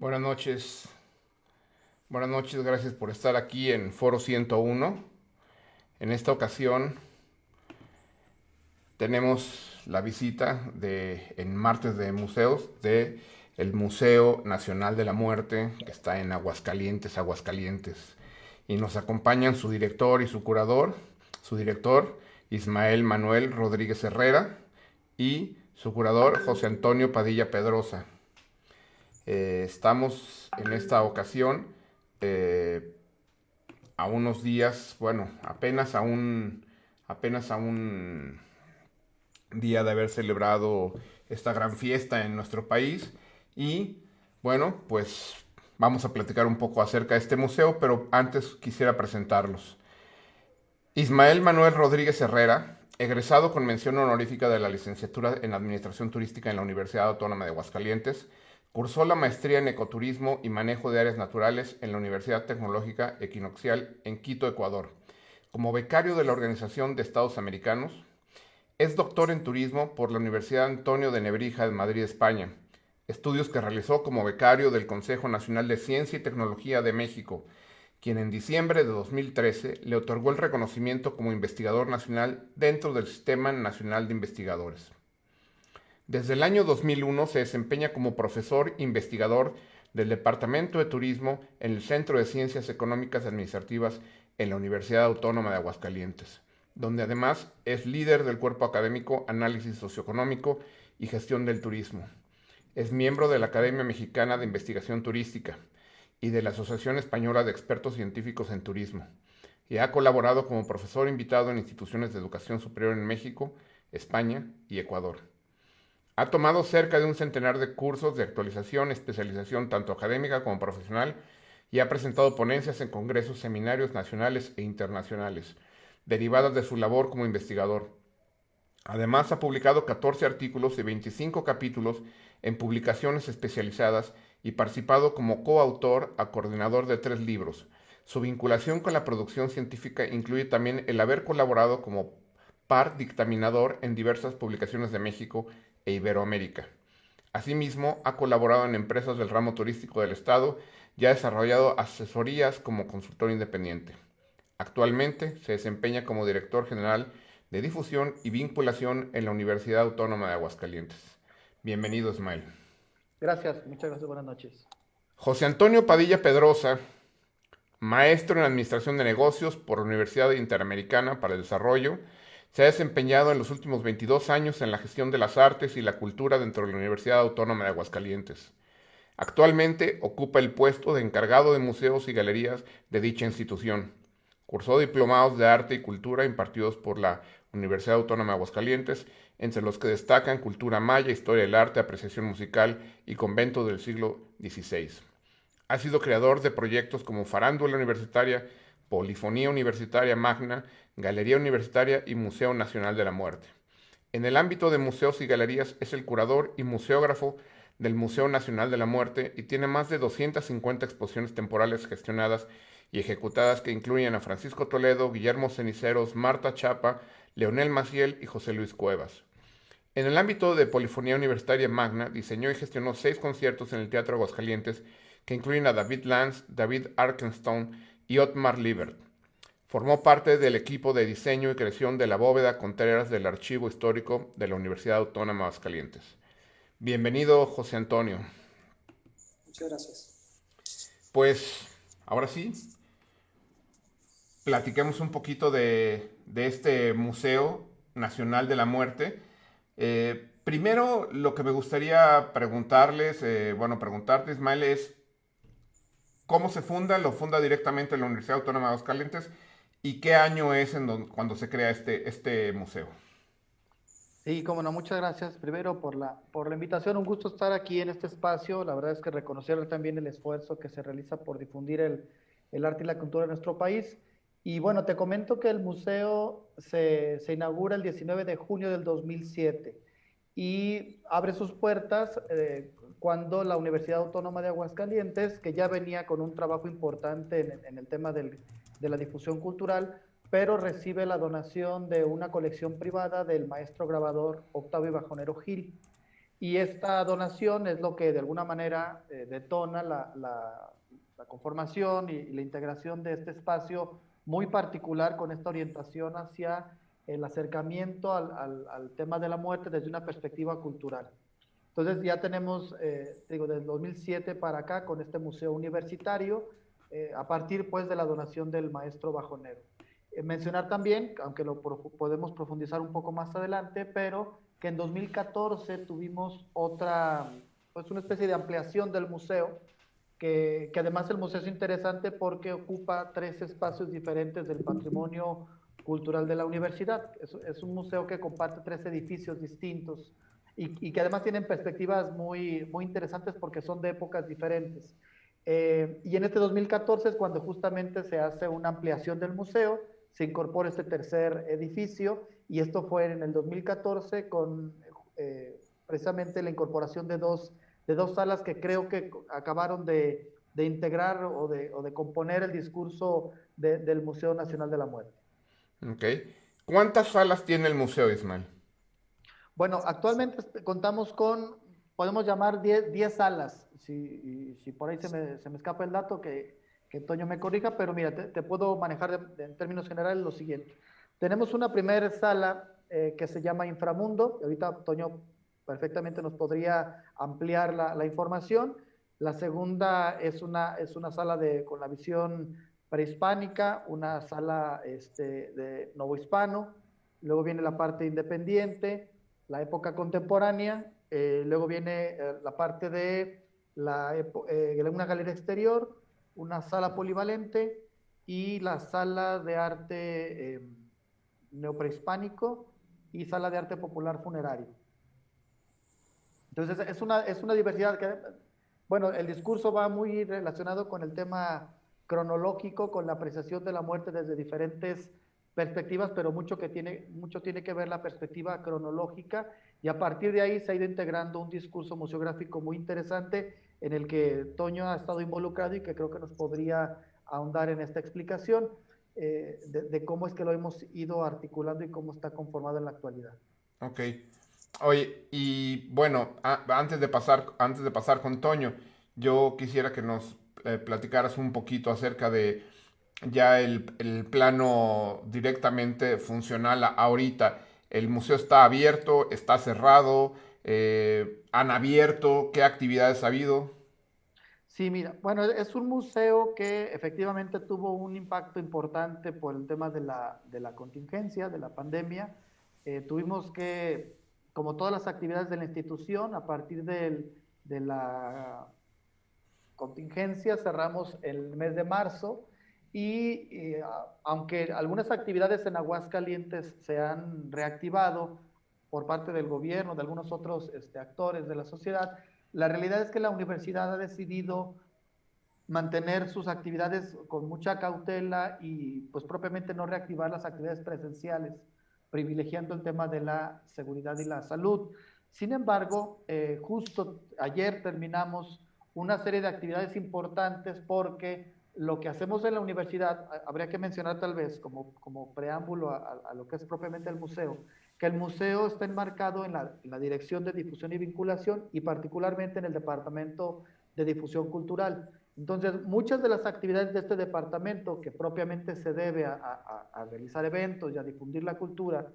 Buenas noches. Buenas noches, gracias por estar aquí en Foro 101. En esta ocasión tenemos la visita en martes de museos de el Museo Nacional de la Muerte, que está en Aguascalientes, Aguascalientes. Y nos acompañan su director y su curador, su director Ismael Manuel Rodríguez Herrera y su curador José Antonio Padilla Pedrosa. Estamos en esta ocasión eh, a unos días, bueno, apenas a un día de haber celebrado esta gran fiesta en nuestro país. Y bueno, pues vamos a platicar un poco acerca de este museo, pero antes quisiera presentarlos. Ismael Manuel Rodríguez Herrera, egresado con mención honorífica de la licenciatura en Administración Turística en la Universidad Autónoma de Aguascalientes, cursó la maestría en Ecoturismo y Manejo de Áreas Naturales en la Universidad Tecnológica Equinoccial en Quito, Ecuador. Como becario de la Organización de Estados Americanos, es doctor en Turismo por la Universidad Antonio de Nebrija de Madrid, España, estudios que realizó como becario del Consejo Nacional de Ciencia y Tecnología de México, quien en diciembre de 2013 le otorgó el reconocimiento como investigador nacional dentro del Sistema Nacional de Investigadores. Desde el año 2001 se desempeña como profesor investigador del Departamento de Turismo en el Centro de Ciencias Económicas y Administrativas en la Universidad Autónoma de Aguascalientes, donde además es líder del cuerpo académico Análisis Socioeconómico y Gestión del Turismo. Es miembro de la Academia Mexicana de Investigación Turística y de la Asociación Española de Expertos Científicos en Turismo, y ha colaborado como profesor invitado en instituciones de educación superior en México, España y Ecuador. Ha tomado cerca de un centenar de cursos de actualización y especialización tanto académica como profesional y ha presentado ponencias en congresos, seminarios nacionales e internacionales, derivadas de su labor como investigador. Además, ha publicado 14 artículos y 25 capítulos en publicaciones especializadas y participado como coautor a coordinador de 3 libros. Su vinculación con la producción científica incluye también el haber colaborado como par dictaminador en diversas publicaciones de México e Iberoamérica. Asimismo, ha colaborado en empresas del ramo turístico del Estado y ha desarrollado asesorías como consultor independiente. Actualmente se desempeña como director general de difusión y vinculación en la Universidad Autónoma de Aguascalientes. Bienvenido, Ismael. Gracias, muchas gracias, buenas noches. José Antonio Padilla Pedrosa, maestro en Administración de Negocios por la Universidad Interamericana para el Desarrollo, se ha desempeñado en los últimos 22 años en la gestión de las artes y la cultura dentro de la Universidad Autónoma de Aguascalientes. Actualmente ocupa el puesto de encargado de museos y galerías de dicha institución. Cursó diplomados de arte y cultura impartidos por la Universidad Autónoma de Aguascalientes, entre los que destacan Cultura Maya, Historia del Arte, Apreciación Musical y Convento del siglo XVI. Ha sido creador de proyectos como Farándula Universitaria, Polifonía Universitaria Magna, Galería Universitaria y Museo Nacional de la Muerte. En el ámbito de museos y galerías es el curador y museógrafo del Museo Nacional de la Muerte y tiene más de 250 exposiciones temporales gestionadas y ejecutadas que incluyen a Francisco Toledo, Guillermo Ceniceros, Marta Chapa, Leonel Maciel y José Luis Cuevas. En el ámbito de Polifonía Universitaria Magna, diseñó y gestionó 6 conciertos en el Teatro Aguascalientes que incluyen a David Lance, David Arkenstone y Otmar Liebert. Formó parte del equipo de diseño y creación de la bóveda Contreras del Archivo Histórico de la Universidad Autónoma de Aguascalientes. Bienvenido, José Antonio. Muchas gracias. Pues, ahora sí, platiquemos un poquito de este Museo Nacional de la Muerte. Primero, lo que me gustaría preguntarles, preguntarte, Ismael, es cómo se funda. Lo funda directamente la Universidad Autónoma de Aguascalientes y qué año es cuando se crea este museo. Sí, cómo no, muchas gracias primero por la invitación. Un gusto estar aquí en este espacio. La verdad es que reconocer también el esfuerzo que se realiza por difundir el arte y la cultura de nuestro país. Y bueno, te comento que el museo se inaugura el 19 de junio del 2007 y abre sus puertas cuando la Universidad Autónoma de Aguascalientes, que ya venía con un trabajo importante en el tema de la difusión cultural, pero recibe la donación de una colección privada del maestro grabador Octavio Bajonero Gil. Y esta donación es lo que de alguna manera detona la conformación y la integración de este espacio muy particular con esta orientación hacia el acercamiento al tema de la muerte desde una perspectiva cultural. Entonces ya tenemos, digo, desde 2007 para acá con este museo universitario, a partir pues de la donación del maestro Bajonero. Mencionar también, aunque podemos profundizar un poco más adelante, pero que en 2014 tuvimos otra, pues una especie de ampliación del museo, que además el museo es interesante porque ocupa tres espacios diferentes del patrimonio cultural de la universidad. Es un museo que comparte tres edificios distintos y que además tienen perspectivas muy interesantes porque son de épocas diferentes. Y en este 2014 es cuando justamente se hace una ampliación del museo, se incorpora este tercer edificio y esto fue en el 2014 con precisamente la incorporación de dos salas que creo que acabaron de integrar o de componer el discurso del Museo Nacional de la Muerte. Ok. ¿Cuántas salas tiene el museo, Ismael? Bueno, actualmente contamos con, podemos llamar 10 salas, si por ahí se me escapa el dato, que Toño me corrija, pero mira, te puedo manejar en términos generales lo siguiente. Tenemos una primera sala que se llama Inframundo, y ahorita Toño perfectamente nos podría ampliar la información. La segunda es una sala con la visión prehispánica, una sala de novohispano, luego viene la parte independiente, la época contemporánea, luego viene la parte de una galería exterior, una sala polivalente y la sala de arte neoprehispánico y sala de arte popular funerario. Entonces es una diversidad que, bueno, el discurso va muy relacionado con el tema cronológico, con la apreciación de la muerte desde diferentes perspectivas, pero mucho tiene que ver la perspectiva cronológica y a partir de ahí se ha ido integrando un discurso museográfico muy interesante en el que Toño ha estado involucrado y que creo que nos podría ahondar en esta explicación de cómo es que lo hemos ido articulando y cómo está conformado en la actualidad. Ok. Oye, y bueno, antes de pasar con Toño, yo quisiera que nos platicaras un poquito acerca de ya el plano directamente funcional ahorita. ¿El museo está abierto? ¿Está cerrado? ¿Han abierto? ¿Qué actividades ha habido? Sí, mira, bueno, es un museo que efectivamente tuvo un impacto importante por el tema de la contingencia, de la pandemia. Tuvimos que, como todas las actividades de la institución, a partir de la contingencia cerramos el mes de marzo y aunque algunas actividades en Aguascalientes se han reactivado por parte del gobierno, de algunos otros actores de la sociedad, la realidad es que la universidad ha decidido mantener sus actividades con mucha cautela y pues propiamente no reactivar las actividades presenciales, privilegiando el tema de la seguridad y la salud. Sin embargo, justo ayer terminamos una serie de actividades importantes porque lo que hacemos en la universidad, habría que mencionar tal vez como preámbulo a lo que es propiamente el museo, que el museo está enmarcado en la Dirección de Difusión y Vinculación y particularmente en el Departamento de Difusión Cultural. Entonces, muchas de las actividades de este departamento, que propiamente se debe a realizar eventos y a difundir la cultura,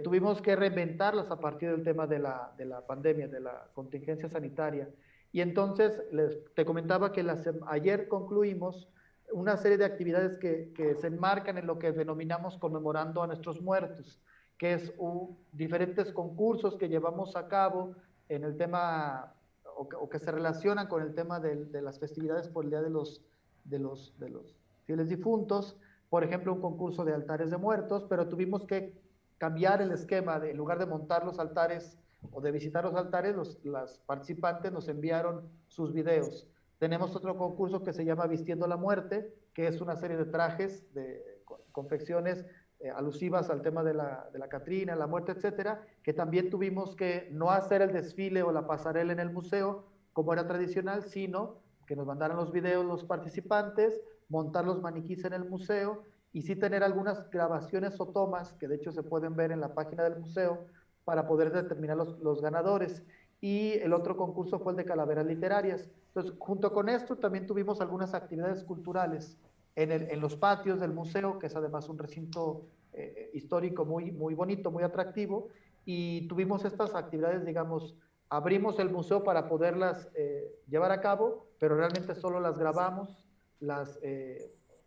tuvimos que reinventarlas a partir del tema de la pandemia, de la contingencia sanitaria. Y entonces, te comentaba que ayer concluimos una serie de actividades que se enmarcan en lo que denominamos conmemorando a nuestros muertos, que es diferentes concursos que llevamos a cabo en el tema o que se relacionan con el tema de las festividades por el Día de los Fieles Difuntos, por ejemplo, un concurso de altares de muertos, pero tuvimos que cambiar el esquema, en lugar de montar los altares o de visitar los altares, las participantes nos enviaron sus videos. Tenemos otro concurso que se llama Vistiendo la Muerte, que es una serie de trajes, de confecciones alusivas al tema de la Catrina, la muerte, etcétera, que también tuvimos que no hacer el desfile o la pasarela en el museo como era tradicional, sino que nos mandaran los videos los participantes, montar los maniquís en el museo y sí tener algunas grabaciones o tomas que de hecho se pueden ver en la página del museo para poder determinar los ganadores. y el otro concurso fue el de calaveras literarias. Entonces, junto con esto, también tuvimos algunas actividades culturales en los patios del museo, que es además un recinto histórico muy bonito, muy atractivo, y tuvimos estas actividades, digamos, abrimos el museo para poderlas llevar a cabo, pero realmente solo las grabamos, las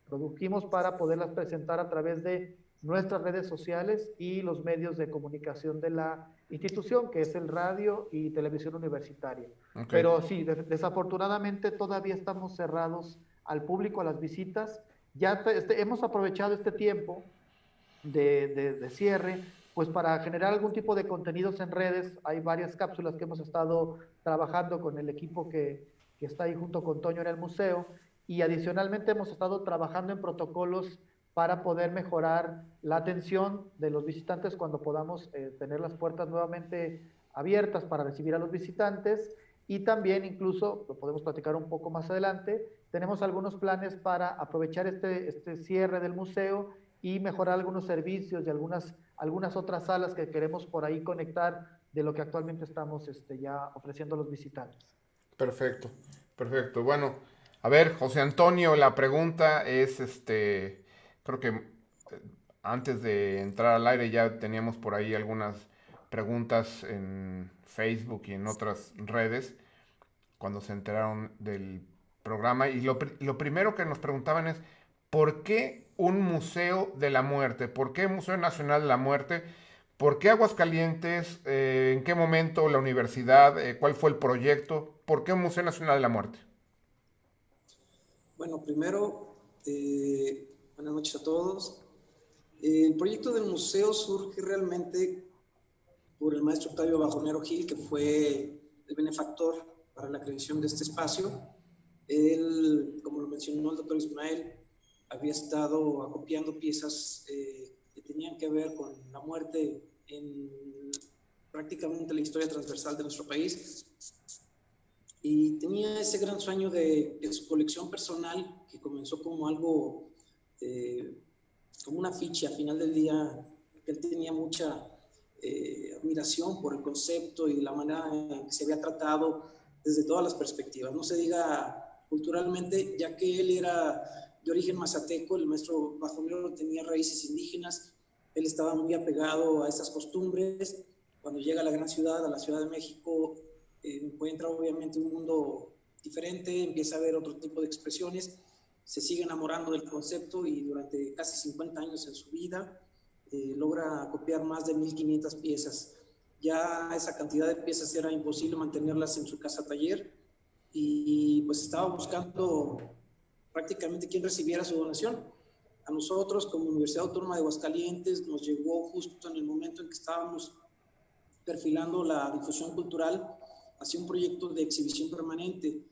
produjimos para poderlas presentar a través de nuestras redes sociales y los medios de comunicación de la institución, que es el radio y televisión universitaria. Ok, Pero sí, desafortunadamente todavía estamos cerrados al público, a las visitas. Ya hemos aprovechado este tiempo de cierre, pues para generar algún tipo de contenidos en redes. Hay varias cápsulas que hemos estado trabajando con el equipo que está ahí junto con Toño en el museo, y adicionalmente hemos estado trabajando en protocolos para poder mejorar la atención de los visitantes cuando podamos tener las puertas nuevamente abiertas para recibir a los visitantes. Y también, incluso, lo podemos platicar un poco más adelante, tenemos algunos planes para aprovechar este cierre del museo y mejorar algunos servicios y algunas otras salas que queremos por ahí conectar de lo que actualmente estamos ya ofreciendo a los visitantes. perfecto, perfecto. Bueno, a ver, José Antonio, la pregunta es, creo que antes de entrar al aire ya teníamos por ahí algunas preguntas en Facebook y en otras redes cuando se enteraron del programa. Y lo primero que nos preguntaban es, ¿por qué un museo de la muerte? ¿Por qué Museo Nacional de la Muerte? ¿Por qué Aguascalientes? ¿En qué momento la universidad? ¿Cuál fue el proyecto? ¿Por qué un Museo Nacional de la Muerte? Bueno, primero, buenas noches a todos. El proyecto del museo surge realmente por el maestro Octavio Bajonero Gil, que fue el benefactor para la creación de este espacio. Él, como lo mencionó el doctor Ismael, había estado acopiando piezas que tenían que ver con la muerte en prácticamente la historia transversal de nuestro país, y tenía ese gran sueño de su colección personal, que comenzó como algo, como una ficha. Al final del día, que él tenía mucha admiración por el concepto y la manera en que se había tratado desde todas las perspectivas. No se diga culturalmente, ya que él era de origen mazateco, el maestro Bajonero tenía raíces indígenas, él estaba muy apegado a esas costumbres. Cuando llega a la gran ciudad, a la Ciudad de México, encuentra obviamente un mundo diferente, empieza a ver otro tipo de expresiones, se sigue enamorando del concepto y durante casi 50 años en su vida logra copiar más de 1500 piezas. Ya esa cantidad de piezas era imposible mantenerlas en su casa taller, y pues estaba buscando prácticamente quién recibiera su donación. A nosotros como Universidad Autónoma de Aguascalientes nos llegó justo en el momento en que estábamos perfilando la difusión cultural hacia un proyecto de exhibición permanente.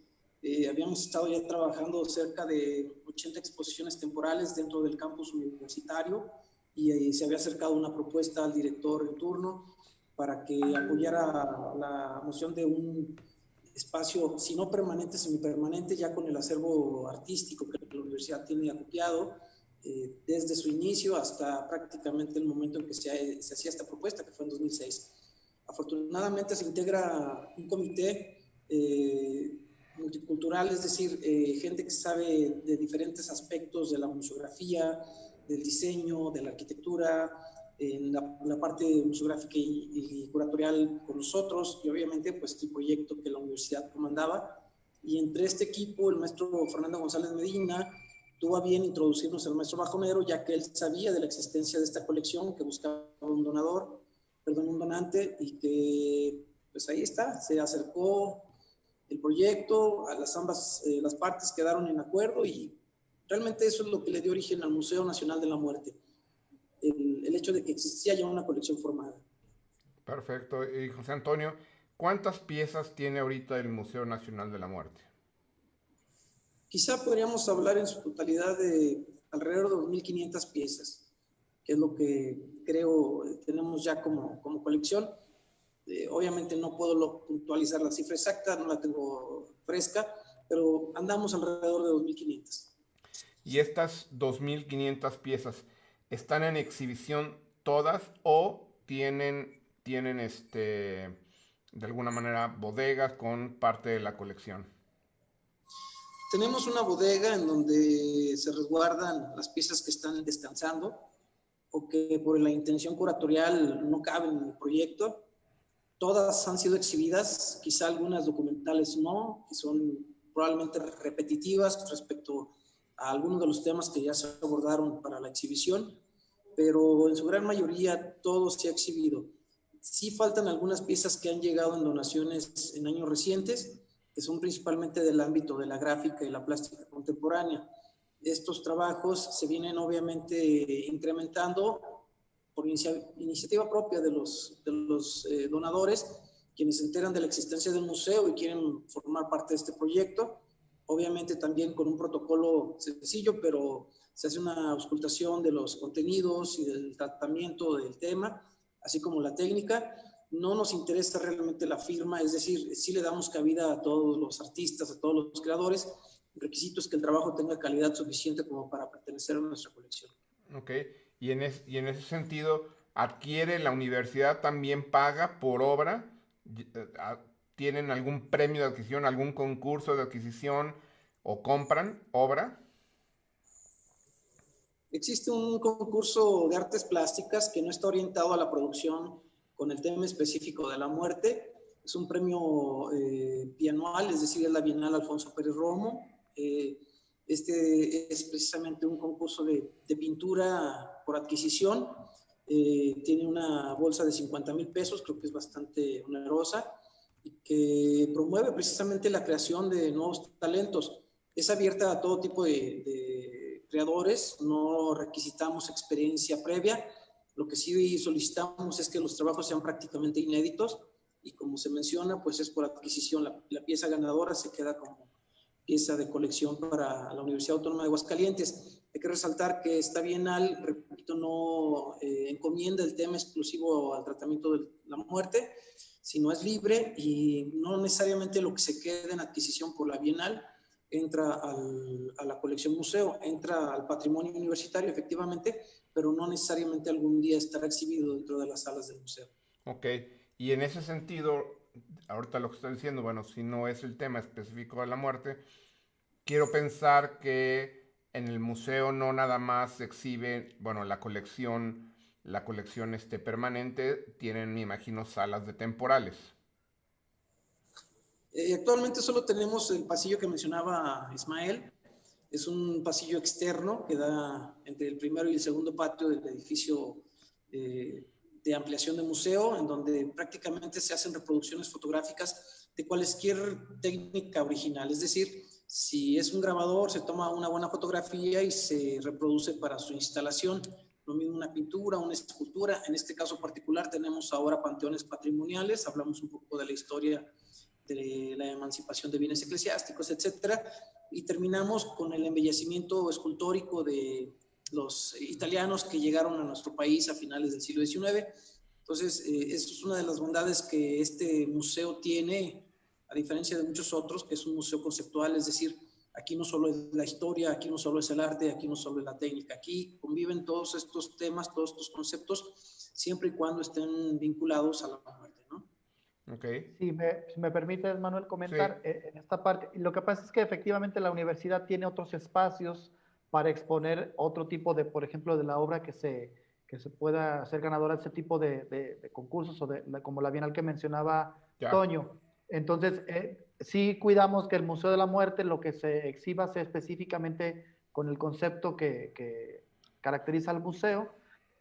Habíamos estado ya trabajando cerca de 80 exposiciones temporales dentro del campus universitario, y se había acercado una propuesta al director en turno para que apoyara la moción de un espacio, si no permanente, semipermanente, ya con el acervo artístico que la universidad tiene acopiado, desde su inicio hasta prácticamente el momento en que se hacía esta propuesta, que fue en 2006. Afortunadamente se integra un comité multicultural, es decir, gente que sabe de diferentes aspectos de la museografía, del diseño, de la arquitectura, en la parte museográfica y curatorial con nosotros, y obviamente pues el proyecto que la universidad comandaba. Y entre este equipo, el maestro Fernando González Medina tuvo a bien introducirnos al maestro Bajonero, ya que él sabía de la existencia de esta colección, que buscaba un donante, y que pues ahí está, se acercó el proyecto, a las partes quedaron en acuerdo, y realmente eso es lo que le dio origen al Museo Nacional de la Muerte, el hecho de que existía ya una colección formada. Perfecto. Y José Antonio, ¿cuántas piezas tiene ahorita el Museo Nacional de la Muerte? Quizá podríamos hablar en su totalidad de alrededor de 2.500 piezas, que es lo que creo tenemos ya como colección. Obviamente no puedo puntualizar la cifra exacta, no la tengo fresca, pero andamos alrededor de 2.500. ¿Y estas 2.500 piezas están en exhibición todas o tienen de alguna manera bodegas con parte de la colección. Tenemos una bodega en donde se resguardan las piezas que están descansando o que por la intención curatorial no caben en el proyecto. Todas han sido exhibidas, quizá algunas documentales no, que son probablemente repetitivas respecto a algunos de los temas que ya se abordaron para la exhibición, pero en su gran mayoría todo se ha exhibido. Sí faltan algunas piezas que han llegado en donaciones en años recientes, que son principalmente del ámbito de la gráfica y la plástica contemporánea. Estos trabajos se vienen obviamente incrementando por iniciativa propia de los donadores, quienes se enteran de la existencia del museo y quieren formar parte de este proyecto. Obviamente también con un protocolo sencillo, pero se hace una auscultación de los contenidos y del tratamiento del tema, así como la técnica. No nos interesa realmente la firma, es decir, sí le damos cabida a todos los artistas, a todos los creadores. El requisito es que el trabajo tenga calidad suficiente como para pertenecer a nuestra colección. Ok, y en ese sentido, ¿adquiere la universidad también paga por obra? ¿Tienen algún premio de adquisición, algún concurso de adquisición o compran obra? Existe un concurso de artes plásticas que no está orientado a la producción con el tema específico de la muerte. Es un premio bianual, es decir, es la Bienal Alfonso Pérez Romo. Este es precisamente un concurso de pintura por adquisición. Tiene una bolsa de 50,000 pesos, creo que es bastante onerosa, y que promueve precisamente la creación de nuevos talentos. Es abierta a todo tipo de creadores, no requisitamos experiencia previa, lo que sí solicitamos es que los trabajos sean prácticamente inéditos y como se menciona, pues es por adquisición. La pieza ganadora se queda como pieza de colección para la Universidad Autónoma de Aguascalientes. Hay que resaltar que esta bienal, repito, no encomienda el tema exclusivo al tratamiento de la muerte, sino es libre y no necesariamente lo que se queda en adquisición por la bienal entra a la colección museo, entra al patrimonio universitario, efectivamente, pero no necesariamente algún día estará exhibido dentro de las salas del museo. Ok, y en ese sentido, ahorita lo que estoy diciendo, bueno, si no es el tema específico de la muerte, quiero pensar que en el museo no nada más se exhibe, bueno, la colección permanente, tienen, me imagino, salas de temporales. Actualmente solo tenemos el pasillo que mencionaba Ismael. Es un pasillo externo que da entre el primero y el segundo patio del edificio de ampliación de museo, en donde prácticamente se hacen reproducciones fotográficas de cualquier técnica original. Es decir, si es un grabador, se toma una buena fotografía y se reproduce para su instalación. Lo mismo una pintura, una escultura. En este caso particular tenemos ahora panteones patrimoniales, hablamos un poco de la historia de la emancipación de bienes eclesiásticos, etcétera, y terminamos con el embellecimiento escultórico de los italianos que llegaron a nuestro país a finales del siglo XIX. Entonces, eso es una de las bondades que este museo tiene, a diferencia de muchos otros, que es un museo conceptual, es decir, aquí no solo es la historia, aquí no solo es el arte, aquí no solo es la técnica, aquí conviven todos estos temas, todos estos conceptos, siempre y cuando estén vinculados a la muerte, ¿no? Ok, Si me permites, Manuel, sí, comentar en esta parte, lo que pasa es que efectivamente la universidad tiene otros espacios para exponer otro tipo de, por ejemplo, de la obra que se pueda ser ganadora de ese tipo de concursos o como la Bienal que mencionaba ya, Toño. Entonces, sí cuidamos que el Museo de la Muerte, lo que se exhiba sea específicamente con el concepto que caracteriza al museo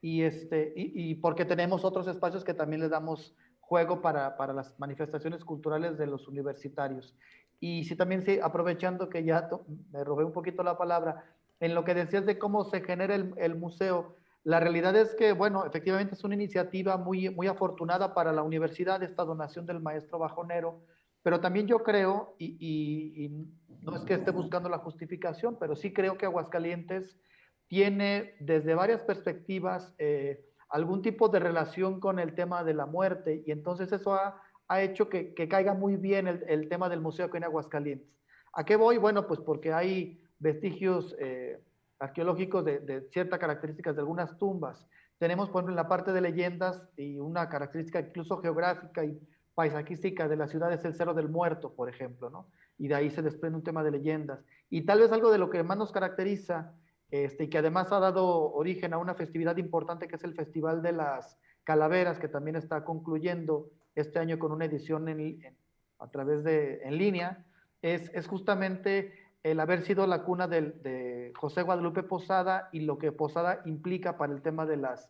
y porque tenemos otros espacios que también les damos juego para las manifestaciones culturales de los universitarios. Y sí, también sí, aprovechando que ya me robé un poquito la palabra, en lo que decías de cómo se genera el museo, la realidad es que, bueno, efectivamente es una iniciativa muy afortunada para la universidad, esta donación del maestro Bajonero, pero también yo creo, y no es que esté buscando la justificación, pero sí creo que Aguascalientes tiene desde varias perspectivas algún tipo de relación con el tema de la muerte y entonces eso ha hecho que caiga muy bien el tema del museo aquí en Aguascalientes. ¿A qué voy? Bueno, pues porque hay vestigios arqueológicos de ciertas características de algunas tumbas. Tenemos, por ejemplo, en la parte de leyendas y una característica incluso geográfica y paisajística de la ciudad es el Cerro del Muerto, por ejemplo, ¿no? Y de ahí se desprende un tema de leyendas. Y tal vez algo de lo que más nos caracteriza, y que además ha dado origen a una festividad importante que es el Festival de las Calaveras, que también está concluyendo este año con una edición a través en línea, es justamente el haber sido la cuna de José Guadalupe Posada y lo que Posada implica para el tema de las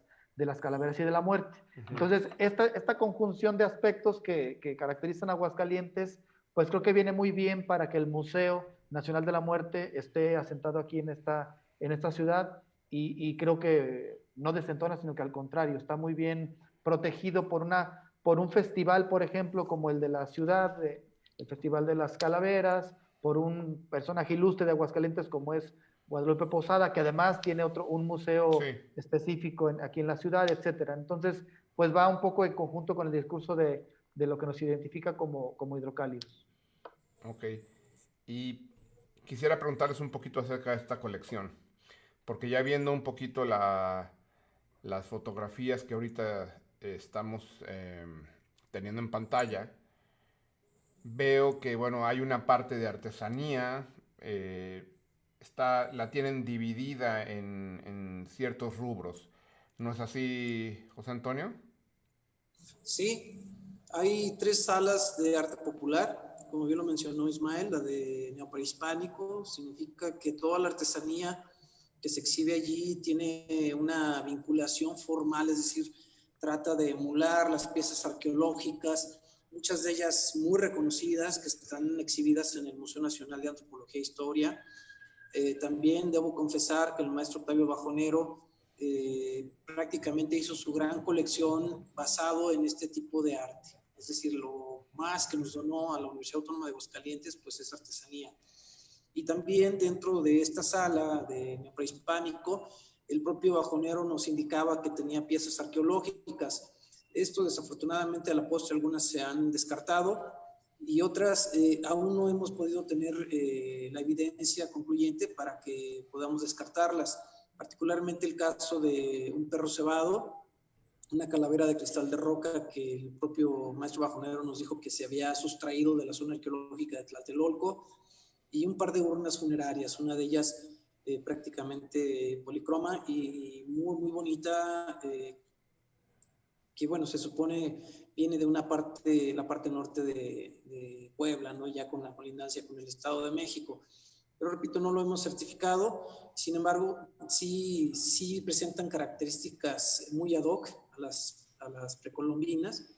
calaveras y de la muerte. Entonces, esta conjunción de aspectos que caracterizan a Aguascalientes, pues creo que viene muy bien para que el Museo Nacional de la Muerte esté asentado aquí en esta ciudad y creo que no desentona, sino que al contrario, está muy bien protegido por un festival, por ejemplo, como el de la ciudad, el Festival de las Calaveras, por un personaje ilustre de Aguascalientes como es Guadalupe Posada, que además tiene un museo específico aquí en la ciudad, etcétera. Entonces, pues va un poco en conjunto con el discurso de lo que nos identifica como hidrocálidos. Ok. Y quisiera preguntarles un poquito acerca de esta colección, porque ya viendo un poquito las fotografías que ahorita estamos teniendo en pantalla, veo que, bueno, hay una parte de artesanía, la tienen dividida en ciertos rubros. ¿No es así, José Antonio? Sí, hay 3 salas de arte popular, como bien lo mencionó Ismael. La de neoprehispánico significa que toda la artesanía que se exhibe allí tiene una vinculación formal, es decir, trata de emular las piezas arqueológicas, muchas de ellas muy reconocidas, que están exhibidas en el Museo Nacional de Antropología e Historia. También debo confesar que el maestro Octavio Bajonero prácticamente hizo su gran colección basado en este tipo de arte. Es decir, lo más que nos donó a la Universidad Autónoma de Aguascalientes, pues es artesanía. Y también dentro de esta sala de neoprehispánico, el propio Bajonero nos indicaba que tenía piezas arqueológicas. Esto desafortunadamente a la postre algunas se han descartado y otras aún no hemos podido tener la evidencia concluyente para que podamos descartarlas. Particularmente el caso de un perro cebado, una calavera de cristal de roca que el propio maestro Bajonero nos dijo que se había sustraído de la zona arqueológica de Tlatelolco, y un par de urnas funerarias, una de ellas prácticamente policroma y muy, muy bonita, que bueno, se supone viene de la parte norte de Puebla, ¿no? Ya con la colindancia con el Estado de México. Pero repito, no lo hemos certificado, sin embargo, sí presentan características muy ad hoc a las precolombinas.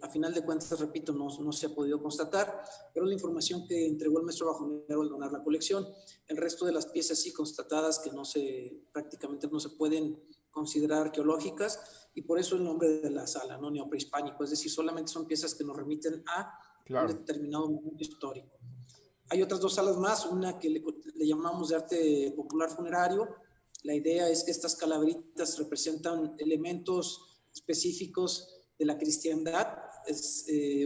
A final de cuentas, repito, no se ha podido constatar, pero la información que entregó el maestro Bajonero al donar la colección. El resto de las piezas sí constatadas que prácticamente no se pueden considerar arqueológicas, y por eso el nombre de la sala, ¿no? Neoprehispánico, es decir, solamente son piezas que nos remiten a un determinado momento histórico. Hay otras 2 salas más, una que le llamamos de arte popular funerario. La idea es que estas calaveritas representan elementos específicos de la cristiandad.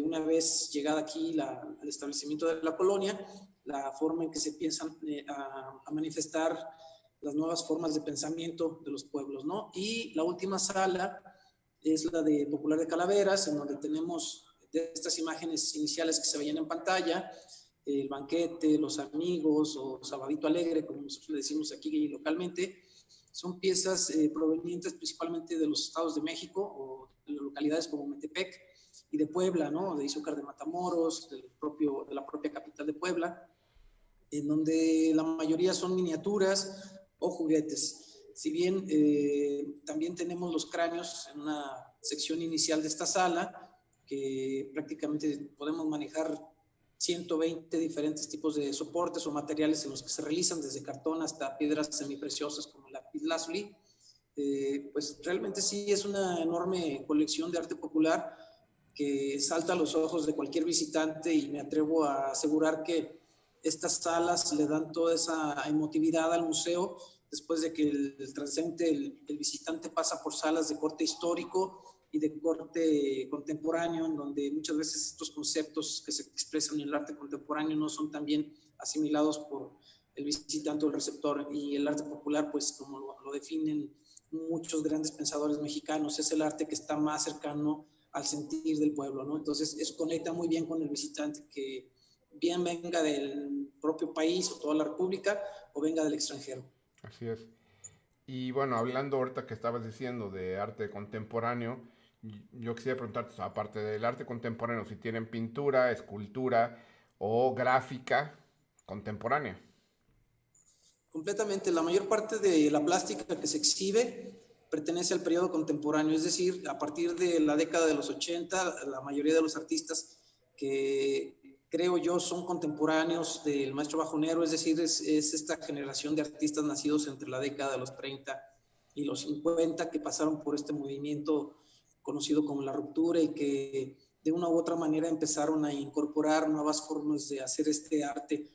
Una vez llegada aquí al establecimiento de la colonia, la forma en que se piensan a manifestar las nuevas formas de pensamiento de los pueblos, ¿no? Y la última sala es la de popular de calaveras, en donde tenemos de estas imágenes iniciales que se veían en pantalla, el banquete, los amigos o sabadito alegre, como nosotros le decimos aquí localmente. Son piezas provenientes principalmente de los estados de México o de localidades como Metepec y de Puebla, ¿no? De Izúcar de Matamoros, de la propia capital de Puebla, en donde la mayoría son miniaturas o juguetes. Si bien también tenemos los cráneos en una sección inicial de esta sala, que prácticamente podemos manejar 120 diferentes tipos de soportes o materiales en los que se realizan, desde cartón hasta piedras semipreciosas como el lapislázuli. Pues realmente sí es una enorme colección de arte popular que salta a los ojos de cualquier visitante, y me atrevo a asegurar que estas salas le dan toda esa emotividad al museo después de que el transeúnte, el visitante pasa por salas de corte histórico y de corte contemporáneo, en donde muchas veces estos conceptos que se expresan en el arte contemporáneo no son tan bien asimilados por el visitante o el receptor. Y el arte popular, pues como lo definen muchos grandes pensadores mexicanos, es el arte que está más cercano al sentir del pueblo, ¿no? Entonces, eso conecta muy bien con el visitante, que bien venga del propio país o toda la república o venga del extranjero. Así es. Y bueno, hablando ahorita que estabas diciendo de arte contemporáneo, yo quisiera preguntarte, aparte del arte contemporáneo, si tienen pintura, escultura o gráfica contemporánea. Completamente, la mayor parte de la plástica que se exhibe pertenece al periodo contemporáneo, es decir, a partir de la década de los 80, la mayoría de los artistas que creo yo son contemporáneos del maestro Bajonero, es decir, es esta generación de artistas nacidos entre la década de los 30 y los 50 que pasaron por este movimiento conocido como la ruptura y que de una u otra manera empezaron a incorporar nuevas formas de hacer este arte,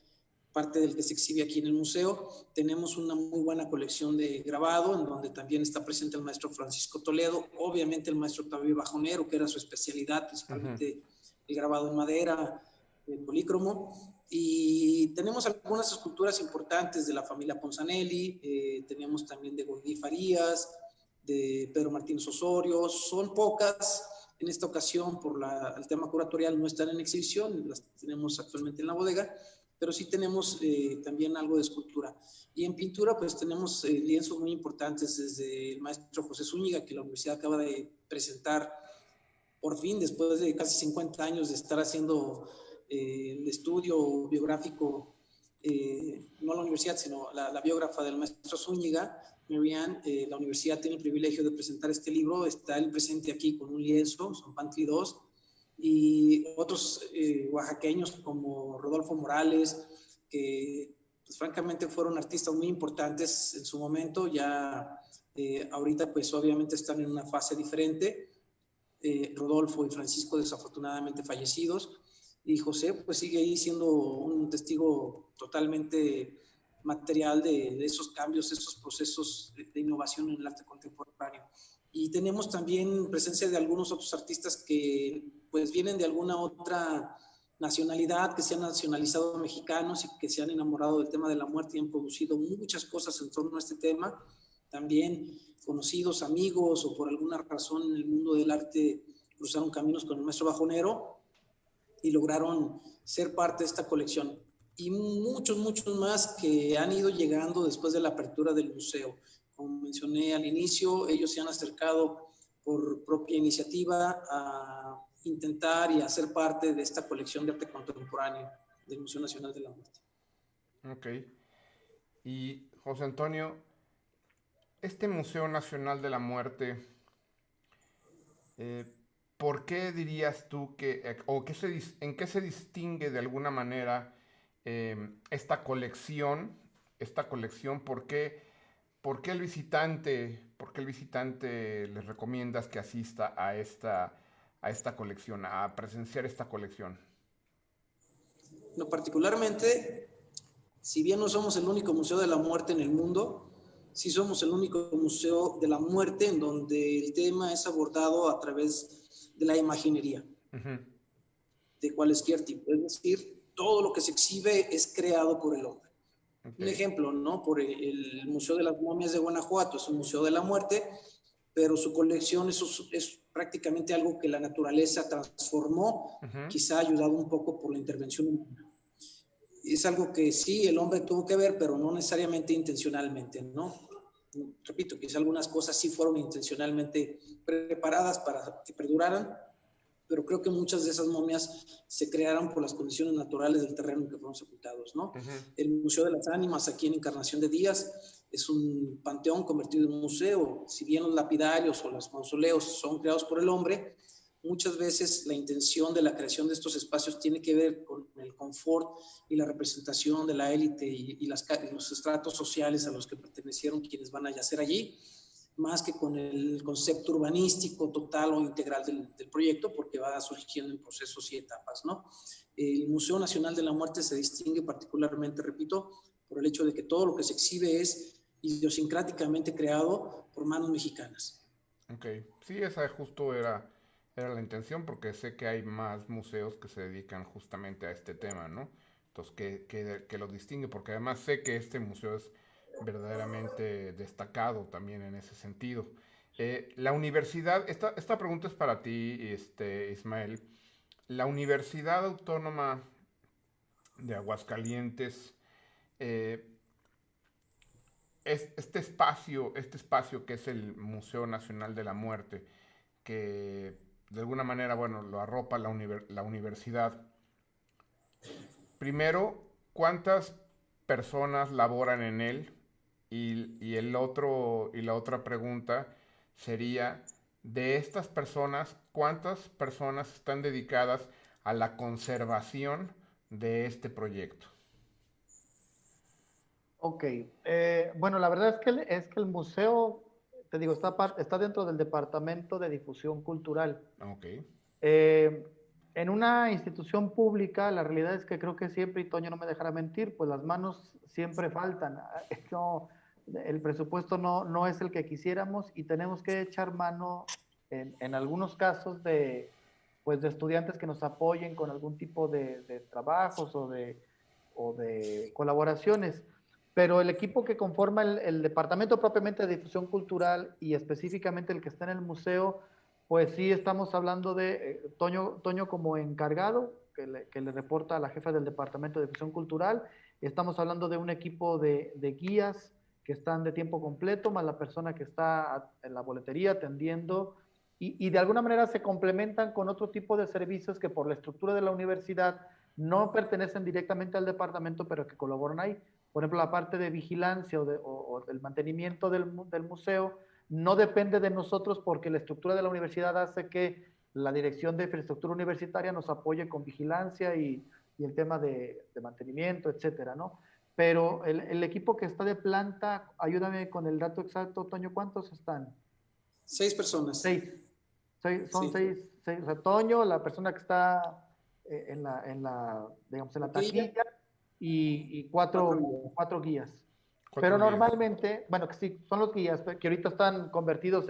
parte del que se exhibe aquí en el museo. Tenemos una muy buena colección de grabado, en donde también está presente el maestro Francisco Toledo, obviamente el maestro Octavio Bajonero, que era su especialidad, principalmente el grabado en madera, el polícromo. Y tenemos algunas esculturas importantes de la familia Ponzanelli, tenemos también de Goldí Farías, de Pedro Martínez Osorio. Son pocas, en esta ocasión por el tema curatorial no están en exhibición, las tenemos actualmente en la bodega, pero sí tenemos también algo de escultura. Y en pintura pues tenemos lienzos muy importantes desde el maestro José Zúñiga, que la universidad acaba de presentar por fin, después de casi 50 años de estar haciendo el estudio biográfico, no la universidad, sino la biógrafa del maestro Zúñiga, Marianne. La universidad tiene el privilegio de presentar este libro, está él presente aquí con un lienzo, son Pantli 2, y otros oaxaqueños como Rodolfo Morales, que pues, francamente fueron artistas muy importantes en su momento, ya ahorita pues obviamente están en una fase diferente, Rodolfo y Francisco desafortunadamente fallecidos, y José pues sigue ahí siendo un testigo totalmente material de esos cambios, esos procesos de innovación en el arte contemporáneo. Y tenemos también presencia de algunos otros artistas que pues vienen de alguna otra nacionalidad, que se han nacionalizado mexicanos y que se han enamorado del tema de la muerte y han producido muchas cosas en torno a este tema. También conocidos, amigos o por alguna razón en el mundo del arte cruzaron caminos con el maestro Bajonero y lograron ser parte de esta colección. Y muchos, muchos más que han ido llegando después de la apertura del museo. Como mencioné al inicio, ellos se han acercado por propia iniciativa a intentar y a ser parte de esta colección de arte contemporáneo del Museo Nacional de la Muerte. Ok. Y José Antonio, este Museo Nacional de la Muerte, eh, ¿por qué dirías tú que, o en qué se distingue de alguna manera esta colección, por qué por qué el visitante les recomiendas que asista a esta colección, a presenciar esta colección? No, particularmente, si bien no somos el único museo de la muerte en el mundo, sí somos el único museo de la muerte en donde el tema es abordado a través de la imaginería, de cualquier tipo. Es decir, todo lo que se exhibe es creado por el hombre. Un ejemplo, ¿no? Por el Museo de las Momias de Guanajuato, es un museo de la muerte, pero su colección es prácticamente algo que la naturaleza transformó, quizá ayudado un poco por la intervención humana. Es algo que sí, el hombre tuvo que ver, pero no necesariamente intencionalmente, ¿no? Repito, quizá algunas cosas sí fueron intencionalmente preparadas para que perduraran, pero creo que muchas de esas momias se crearon por las condiciones naturales del terreno en que fueron sepultados, ¿no? El Museo de las Ánimas, aquí en Encarnación de Díaz, es un panteón convertido en un museo. Si bien los lapidarios o los mausoleos son creados por el hombre, muchas veces la intención de la creación de estos espacios tiene que ver con el confort y la representación de la élite y los estratos sociales a los que pertenecieron quienes van a yacer allí, más que con el concepto urbanístico total o integral del proyecto, porque va surgiendo en procesos y etapas, ¿no? El Museo Nacional de la Muerte se distingue particularmente, repito, por el hecho de que todo lo que se exhibe es idiosincráticamente creado por manos mexicanas. Ok, sí, esa justo era la intención, porque sé que hay más museos que se dedican justamente a este tema, ¿no? Entonces, que lo distingue, porque además sé que este museo es verdaderamente destacado también en ese sentido. La universidad, esta pregunta es para ti, Ismael. La Universidad Autónoma de Aguascalientes, eh, este espacio que es el Museo Nacional de la Muerte, que de alguna manera, bueno, lo arropa la universidad. Primero, ¿cuántas personas laboran en él? Y la otra pregunta sería, de estas personas, ¿cuántas personas están dedicadas a la conservación de este proyecto? Ok, bueno, la verdad es que el museo, te digo, está dentro del Departamento de Difusión Cultural. Ok, Eh, en una institución pública, la realidad es que creo que siempre, y Toño no me dejará mentir, pues las manos siempre faltan. No, el presupuesto no es el que quisiéramos y tenemos que echar mano en algunos casos pues de estudiantes que nos apoyen con algún tipo de trabajos o de colaboraciones. Pero el equipo que conforma el departamento propiamente de difusión cultural y específicamente el que está en el museo, pues sí, estamos hablando de Toño como encargado, que le reporta a la jefa del Departamento de Difusión Cultural. Estamos hablando de un equipo de guías que están de tiempo completo, más la persona que está en la boletería atendiendo, y de alguna manera se complementan con otro tipo de servicios que por la estructura de la universidad no pertenecen directamente al departamento, pero que colaboran ahí. Por ejemplo, la parte de vigilancia o del mantenimiento del museo no depende de nosotros porque la estructura de la universidad hace que la dirección de infraestructura universitaria nos apoye con vigilancia y el tema de mantenimiento, etcétera, ¿no? Pero el equipo que está de planta, ayúdame con el dato exacto, Toño, ¿cuántos están? 6 personas. Seis. Son Sí. seis, o sea, Toño, la persona que está digamos, en la Taquilla, taquilla y 4 días. cuatro guías. Pero 4 días. normalmente, bueno, que sí, son los guías, que ahorita están convertidos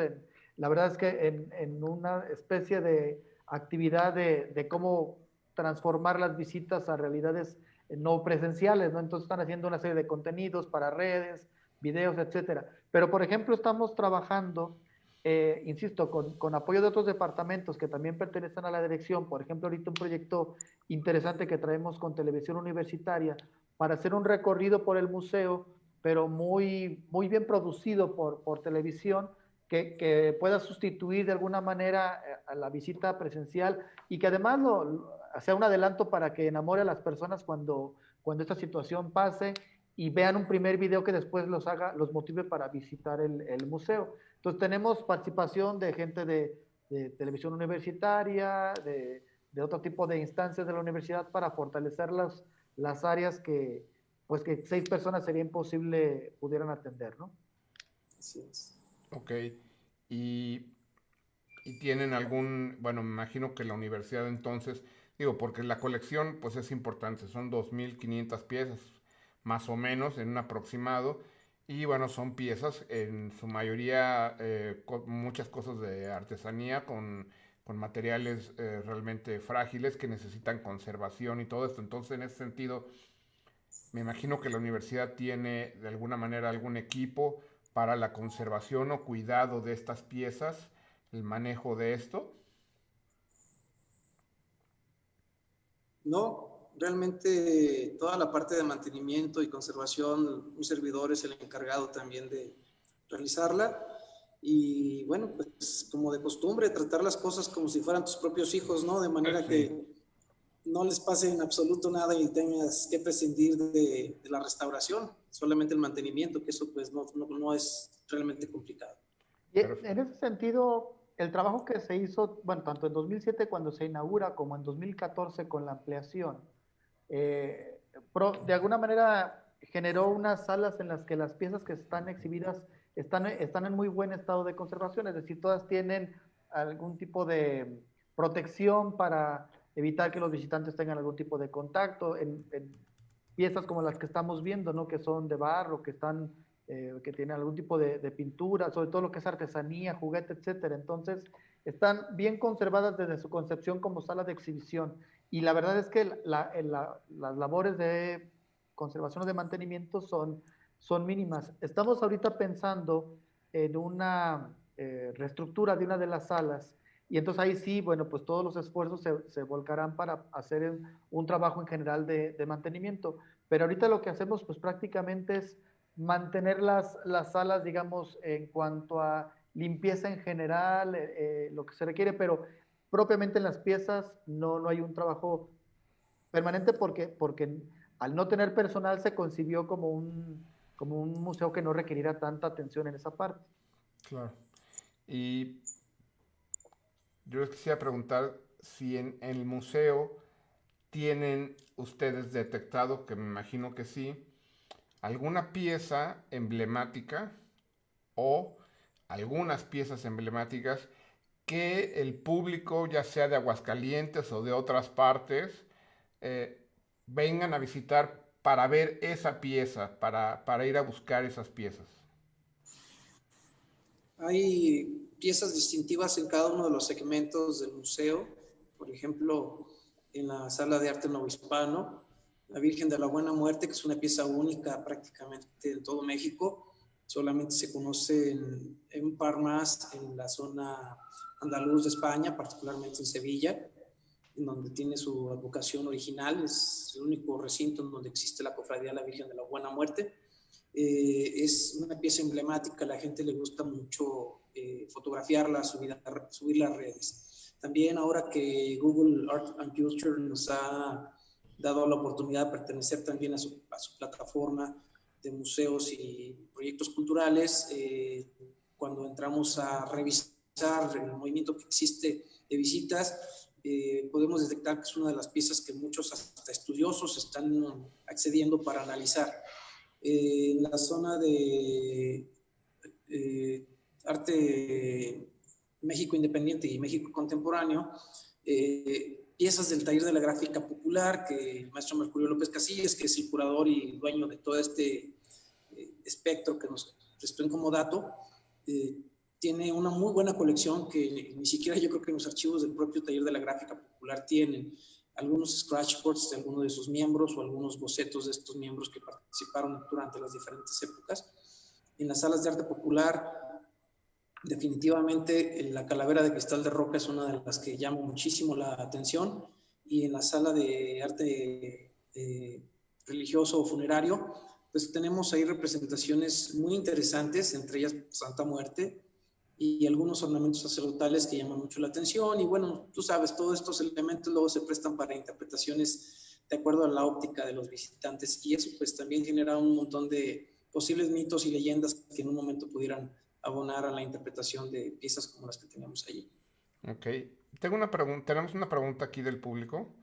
la verdad es que en una especie de actividad de cómo transformar las visitas a realidades no presenciales, ¿no? Entonces están haciendo una serie de contenidos para redes, videos, etcétera. Pero, por ejemplo, estamos trabajando, insisto, con apoyo de otros departamentos que también pertenecen a la dirección. Por ejemplo, ahorita un proyecto interesante que traemos con Televisión Universitaria para hacer un recorrido por el museo, pero muy bien producido por televisión, que pueda sustituir de alguna manera a la visita presencial y que además sea un adelanto para que enamore a las personas cuando esta situación pase y vean un primer video que después los motive para visitar el museo. Entonces tenemos participación de gente de televisión universitaria, de otro tipo de instancias de la universidad para fortalecer las áreas pues que 6 personas sería imposible pudieran atender, ¿no? Así es. Ok. Y, y tienen bueno, me imagino que la universidad entonces, digo, porque la colección pues es importante, son 2.500 piezas, más o menos, en un aproximado. Y bueno, son piezas en su mayoría, muchas cosas de artesanía con materiales realmente frágiles que necesitan conservación y todo esto. Entonces, en ese sentido, me imagino que la universidad tiene de alguna manera algún equipo para la conservación o cuidado de estas piezas, el manejo de esto. No, realmente toda la parte de mantenimiento y conservación, un servidor es el encargado también de realizarla. Y bueno, pues como de costumbre, tratar las cosas como si fueran tus propios hijos, ¿no? De manera Sí, que no les pase en absoluto nada y tengas que prescindir de la restauración, solamente el mantenimiento, que eso pues no es realmente complicado. Y perfecto. en ese sentido, el trabajo que se hizo, bueno, tanto en 2007 cuando se inaugura como en 2014 con la ampliación, eh, de alguna manera generó unas salas en las que las piezas que están exhibidas están en muy buen estado de conservación, es decir, todas tienen algún tipo de protección para evitar que los visitantes tengan algún tipo de contacto en piezas como las que estamos viendo, ¿no? Que son de barro, que tienen algún tipo de pintura, sobre todo lo que es artesanía, juguete, etcétera. Entonces, están bien conservadas desde su concepción como sala de exhibición. Y la verdad es que las labores de conservación o de mantenimiento son mínimas. Estamos ahorita pensando en reestructura de una de las salas. Y entonces ahí sí, bueno, pues todos los esfuerzos se volcarán para hacer un trabajo en general de mantenimiento. Pero ahorita lo que hacemos pues prácticamente es mantener las salas, digamos, en cuanto a limpieza en general, lo que se requiere, pero propiamente en las piezas no hay un trabajo permanente porque al no tener personal se concibió como un museo que no requerirá tanta atención en esa parte. Claro. Y yo les quisiera preguntar si en el museo tienen ustedes detectado, que me imagino que sí, alguna pieza emblemática o algunas piezas emblemáticas que el público, ya sea de Aguascalientes o de otras partes, eh, vengan a visitar para ver esa pieza, para ir a buscar esas piezas. Hay piezas distintivas en cada uno de los segmentos del museo. Por ejemplo, en la sala de arte novohispano, la Virgen de la Buena Muerte, que es una pieza única prácticamente en todo México. Solamente se conoce en un par más en la zona andaluz de España, particularmente en Sevilla, en donde tiene su advocación original. Es el único recinto en donde existe la cofradía de la Virgen de la Buena Muerte. Es una pieza emblemática, a la gente le gusta mucho fotografiarla, subirla a redes. También ahora que Google Art and Culture nos ha dado la oportunidad de pertenecer también a su plataforma de museos y proyectos culturales, cuando entramos a revisar el movimiento que existe de visitas, podemos detectar que es una de las piezas que muchos hasta estudiosos están accediendo para analizar. En la zona de arte México Independiente y México Contemporáneo, piezas del taller de la gráfica popular, que el maestro Mercurio López Casillas, que es el curador y dueño de todo este espectro que nos prestó en comodato, tiene una muy buena colección que ni siquiera yo creo que en los archivos del propio taller de la gráfica popular tienen. Algunos scratchboards de algunos de sus miembros o algunos bocetos de estos miembros que participaron durante las diferentes épocas. En las salas de arte popular, definitivamente la calavera de cristal de roca es una de las que llama muchísimo la atención, y en la sala de arte religioso o funerario, pues tenemos ahí representaciones muy interesantes, entre ellas Santa Muerte, y algunos ornamentos sacerdotales que llaman mucho la atención. Y bueno, tú sabes, todos estos elementos luego se prestan para interpretaciones de acuerdo a la óptica de los visitantes, y eso pues también genera un montón de posibles mitos y leyendas que en un momento pudieran abonar a la interpretación de piezas como las que tenemos allí. Ok. Tengo una pregunta, tenemos una pregunta aquí del público,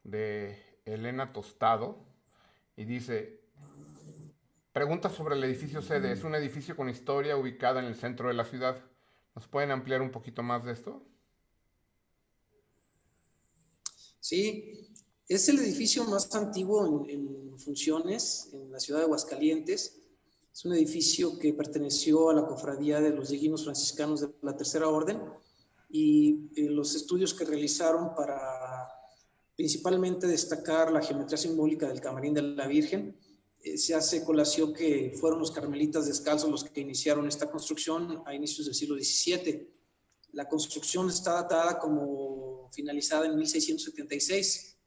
de Elena Tostado, y dice, pregunta sobre el edificio sede. Es un edificio con historia ubicada en el centro de la ciudad. ¿Nos pueden ampliar un poquito más de esto? Sí, es el edificio más antiguo en funciones en la ciudad de Aguascalientes. Es un edificio que perteneció a la cofradía de los Dieguinos Franciscanos de la Tercera Orden, y los estudios que realizaron para principalmente destacar la geometría simbólica del camarín de la Virgen, se hace colación que fueron los carmelitas descalzos los que iniciaron esta construcción a inicios del siglo XVII. La construcción está datada como finalizada en 1676.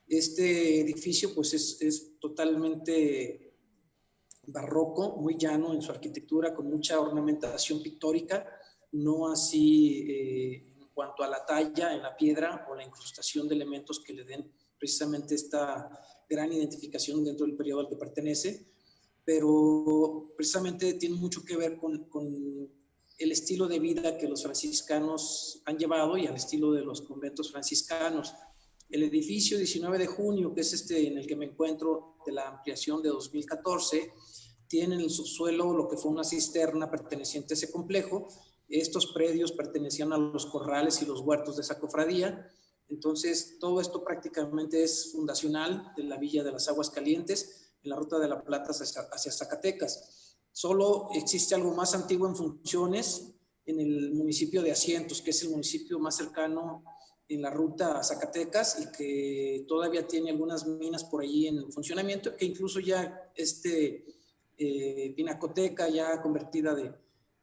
Este edificio pues es totalmente barroco, muy llano en su arquitectura, con mucha ornamentación pictórica, no así en cuanto a la talla en la piedra o la incrustación de elementos que le den precisamente esta gran identificación dentro del periodo al que pertenece, pero precisamente tiene mucho que ver con el estilo de vida que los franciscanos han llevado y al estilo de los conventos franciscanos. El edificio 19 de junio, que es este en el que me encuentro, de la ampliación de 2014, tiene en el subsuelo lo que fue una cisterna perteneciente a ese complejo. Estos predios pertenecían a los corrales y los huertos de esa cofradía. Entonces, todo esto prácticamente es fundacional de la Villa de las Aguas Calientes, en la ruta de la Plata hacia Zacatecas. Solo existe algo más antiguo en funciones en el municipio de Asientos, que es el municipio más cercano en la ruta a Zacatecas y que todavía tiene algunas minas por allí en funcionamiento, que incluso ya pinacoteca ya convertida de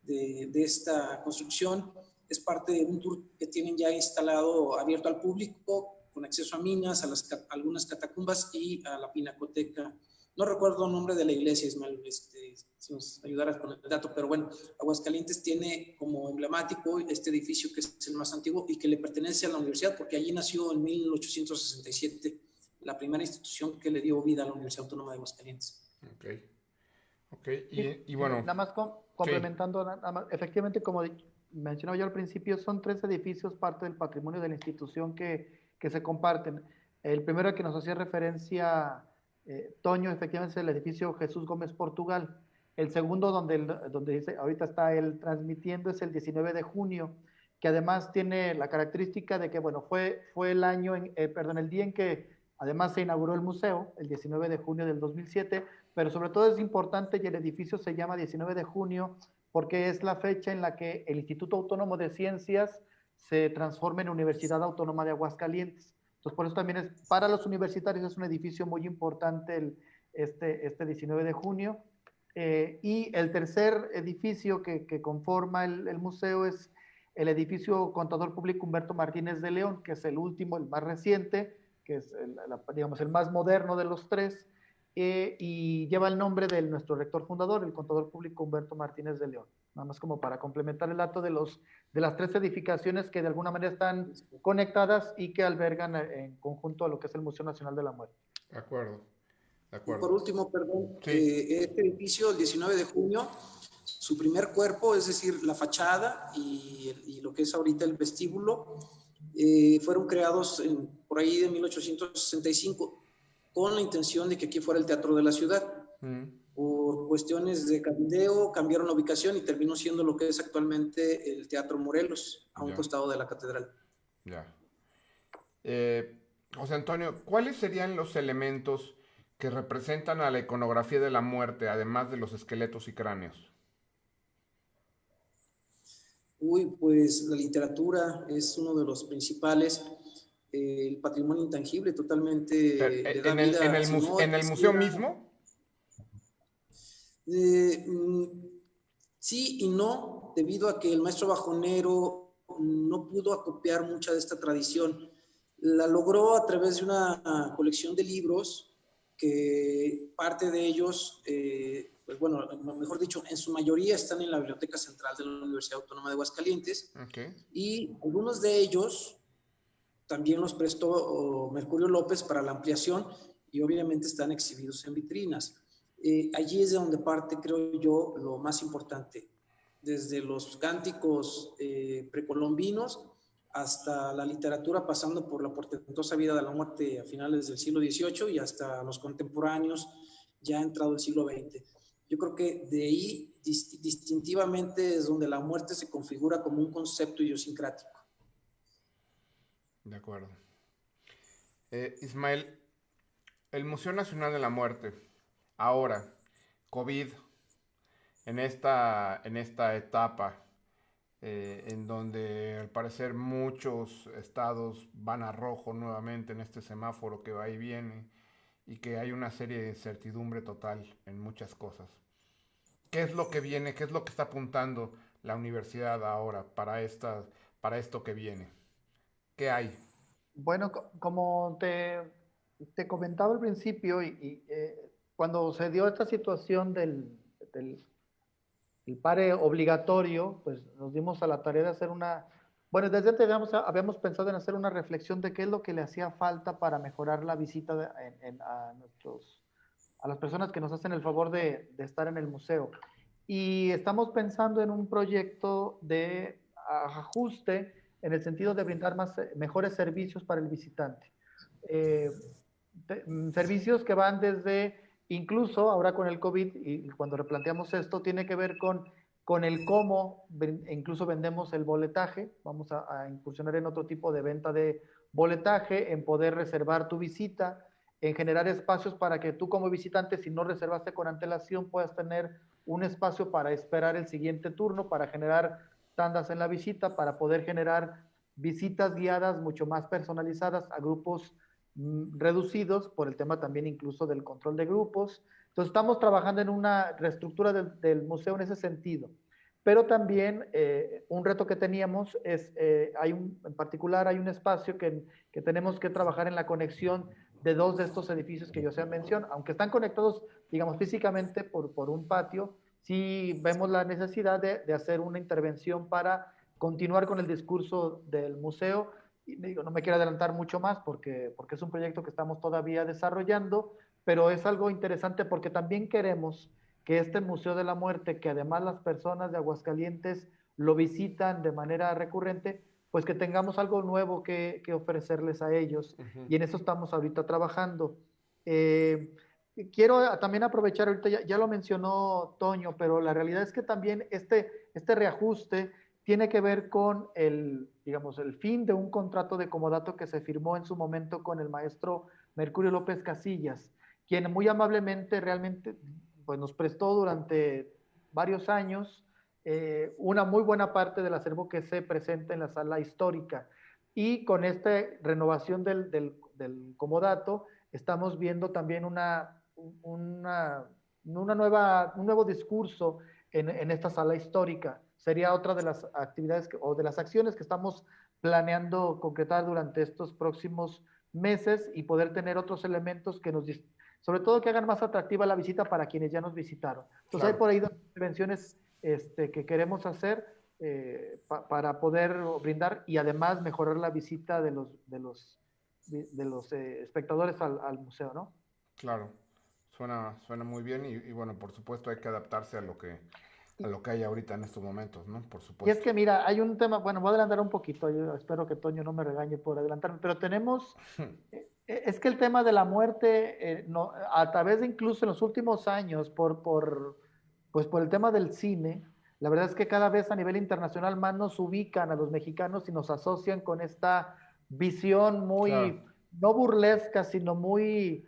de esta construcción. Es parte de un tour que tienen ya instalado, abierto al público, con acceso a minas, a algunas catacumbas y a la pinacoteca. No recuerdo el nombre de la iglesia, Ismael, si nos ayudaras con el dato, pero bueno, Aguascalientes tiene como emblemático este edificio que es el más antiguo y que le pertenece a la universidad, porque allí nació en 1867 la primera institución que le dio vida a la Universidad Autónoma de Aguascalientes. Ok, ok. Sí, Y bueno, nada más sí, complementando, nada más, efectivamente, como mencionaba yo al principio, son tres edificios parte del patrimonio de la institución que se comparten. El primero al que nos hacía referencia Toño, efectivamente, es el edificio Jesús Gómez Portugal. El segundo, donde dice, ahorita está él transmitiendo, es el 19 de junio, que además tiene la característica de que, bueno, fue el año, perdón, el día en que además se inauguró el museo, el 19 de junio del 2007, pero sobre todo es importante y el edificio se llama 19 de junio porque es la fecha en la que el Instituto Autónomo de Ciencias se transforma en Universidad Autónoma de Aguascalientes. Entonces, por eso también es, para los universitarios es un edificio muy importante este 19 de junio. Y el tercer edificio que conforma el museo es el edificio Contador Público Humberto Martínez de León, que es el último, el más reciente, que es digamos, el más moderno de los tres, y lleva el nombre de nuestro rector fundador, el contador público Humberto Martínez de León. Nada más como para complementar el dato de las tres edificaciones que de alguna manera están conectadas y que albergan en conjunto a lo que es el Museo Nacional de la Muerte. de acuerdo, de Y acuerdo. por último, perdón, Sí, este edificio, el 19 de junio, su primer cuerpo, es decir, la fachada y lo que es ahorita el vestíbulo, fueron creados por ahí de 1865 con la intención de que aquí fuera el Teatro de la Ciudad. mm, Por cuestiones de cabildeo cambiaron la ubicación y terminó siendo lo que es actualmente el Teatro Morelos, a un ya, costado de la catedral. ya. Eh, José Antonio, ¿cuáles serían los elementos que representan a la iconografía de la muerte, además de los esqueletos y cráneos? Uy, pues la literatura es uno de los principales, el patrimonio intangible Pero, totalmente le da vida, si no en el museo existiera. mismo, Eh, mm, sí y no, debido a que el maestro bajonero no pudo acopiar mucha de esta tradición. La logró a través de una colección de libros que parte de ellos, pues bueno, mejor dicho, en su mayoría están en la Biblioteca Central de la Universidad Autónoma de Aguascalientes ok, y algunos de ellos también los prestó Mercurio López para la ampliación y obviamente están exhibidos en vitrinas. Allí es de donde parte, creo yo, lo más importante, desde los cánticos precolombinos hasta la literatura, pasando por la portentosa vida de la muerte a finales del siglo XVIII y hasta los contemporáneos, ya entrado el siglo XX. Yo creo que de ahí distintivamente es donde la muerte se configura como un concepto idiosincrático. de acuerdo. Ismael, el Museo Nacional de la Muerte, ahora, COVID, en esta etapa, en donde al parecer muchos estados van a rojo nuevamente en este semáforo que va y viene, y que hay una serie de incertidumbre total en muchas cosas. ¿Qué es lo que viene? ¿Qué es lo que está apuntando la universidad ahora para esto que viene? ¿Qué hay? Bueno, como te comentaba al principio, cuando se dio esta situación del el pare obligatorio, pues nos dimos a la tarea de hacer bueno, desde antes habíamos pensado en hacer una reflexión de qué es lo que le hacía falta para mejorar la visita a las personas que nos hacen el favor de estar en el museo. Y estamos pensando en un proyecto de ajuste en el sentido de brindar mejores servicios para el visitante. Eh, Servicios que van desde, incluso ahora con el COVID, y cuando replanteamos esto, tiene que ver con el cómo, incluso vendemos el boletaje, vamos a incursionar en otro tipo de venta de boletaje, en poder reservar tu visita, en generar espacios para que tú como visitante, si no reservaste con antelación, puedas tener un espacio para esperar el siguiente turno, para generar tandas en la visita, para poder generar visitas guiadas mucho más personalizadas a grupos reducidos por el tema también incluso del control de grupos. Entonces estamos trabajando en una reestructura del museo en ese sentido. pero también un reto que teníamos es, en particular hay un espacio que tenemos que trabajar en la conexión de dos de estos edificios que yo se mencionado, aunque están conectados, digamos, físicamente por un patio, sí vemos la necesidad de hacer una intervención para continuar con el discurso del museo. Y digo, no me quiero adelantar mucho más porque es un proyecto que estamos todavía desarrollando, pero es algo interesante porque también queremos que este Museo de la Muerte, que además las personas de Aguascalientes lo visitan de manera recurrente, pues que tengamos algo nuevo que ofrecerles a ellos. Y en eso estamos ahorita trabajando. Eh, Quiero también aprovechar, ahorita ya lo mencionó Toño, pero la realidad es que también este reajuste tiene que ver con digamos, el fin de un contrato de comodato que se firmó en su momento con el maestro Mercurio López Casillas, quien muy amablemente realmente pues, nos prestó durante varios años una muy buena parte del acervo que se presenta en la sala histórica. Y con esta renovación del comodato, estamos viendo también un nuevo discurso en esta sala histórica. Sería otra de las actividades o de las acciones que estamos planeando concretar durante estos próximos meses y poder tener otros elementos que sobre todo que hagan más atractiva la visita para quienes ya nos visitaron. Entonces Claro. hay por ahí dos intervenciones que queremos hacer para poder brindar y además mejorar la visita de los espectadores al museo, ¿no? Claro, suena muy bien y bueno, por supuesto hay que adaptarse a lo que hay ahorita en estos momentos, ¿no? Por Y es supuesto. que mira, hay un tema, bueno, voy a adelantar un poquito, yo espero que Toño no me regañe por adelantarme, pero tenemos, es que el tema de la muerte, a través de incluso en los últimos años, pues por el tema del cine, la verdad es que cada vez a nivel internacional más nos ubican a los mexicanos y nos asocian con esta visión Claro, muy, no burlesca, sino muy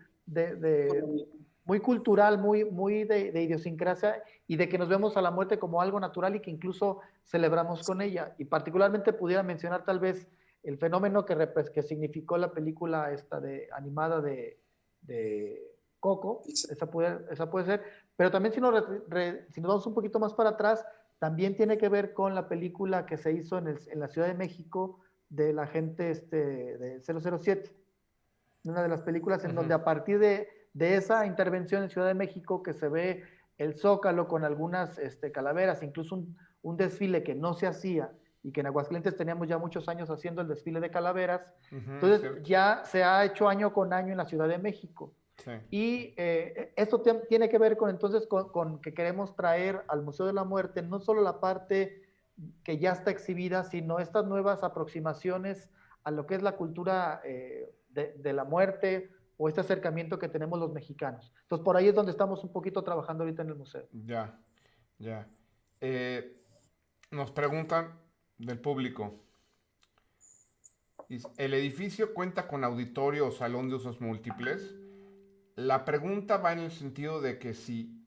muy cultural, muy de idiosincrasia y de que nos vemos a la muerte como algo natural y que incluso celebramos con ella. Y particularmente pudiera mencionar tal vez el fenómeno que significó la película esta animada de Coco, esa puede ser, pero también si nos vamos un poquito más para atrás, también tiene que ver con la película que se hizo en la Ciudad de México de la gente de 007, una de las películas en donde a partir de esa intervención en Ciudad de México que se ve el Zócalo con algunas calaveras, incluso un desfile que no se hacía y que en Aguascalientes teníamos ya muchos años haciendo el desfile de calaveras, entonces cierto. ya se ha hecho año con año en la Ciudad de México. Sí, Y esto tiene que ver con que queremos traer al Museo de la Muerte no solo la parte que ya está exhibida, sino estas nuevas aproximaciones a lo que es la cultura de la muerte o este acercamiento que tenemos los mexicanos. Entonces, por ahí es donde estamos un poquito trabajando ahorita en el museo. ya, ya. Eh, Nos preguntan del público, ¿el edificio cuenta con auditorio o salón de usos múltiples? La pregunta va en el sentido de que si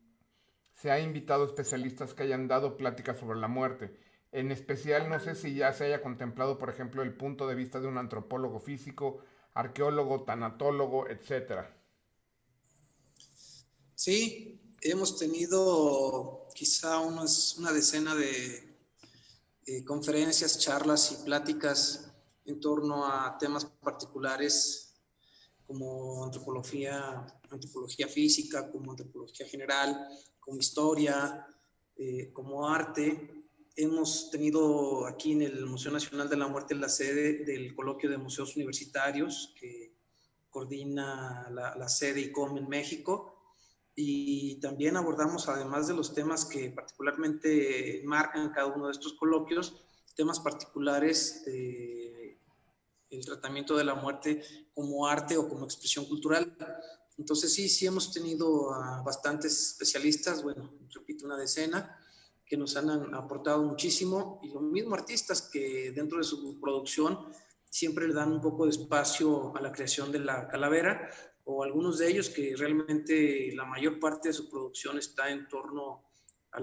se ha invitado especialistas que hayan dado pláticas sobre la muerte. En especial, no sé si ya se haya contemplado, por ejemplo, el punto de vista de un antropólogo físico, arqueólogo, tanatólogo, etcétera. Sí, hemos tenido quizá una decena de conferencias, charlas y pláticas en torno a temas particulares como antropología física, como antropología general, como historia, como arte. Hemos tenido aquí en el Museo Nacional de la Muerte la sede del Coloquio de Museos Universitarios que coordina la sede ICOM en México. Y también abordamos, además de los temas que particularmente marcan cada uno de estos coloquios, temas particulares de el tratamiento de la muerte como arte o como expresión cultural. Entonces sí hemos tenido a bastantes especialistas, bueno, repito, una decena, que nos han aportado muchísimo, y lo mismo artistas que dentro de su producción siempre le dan un poco de espacio a la creación de la calavera, o algunos de ellos que realmente la mayor parte de su producción está en torno a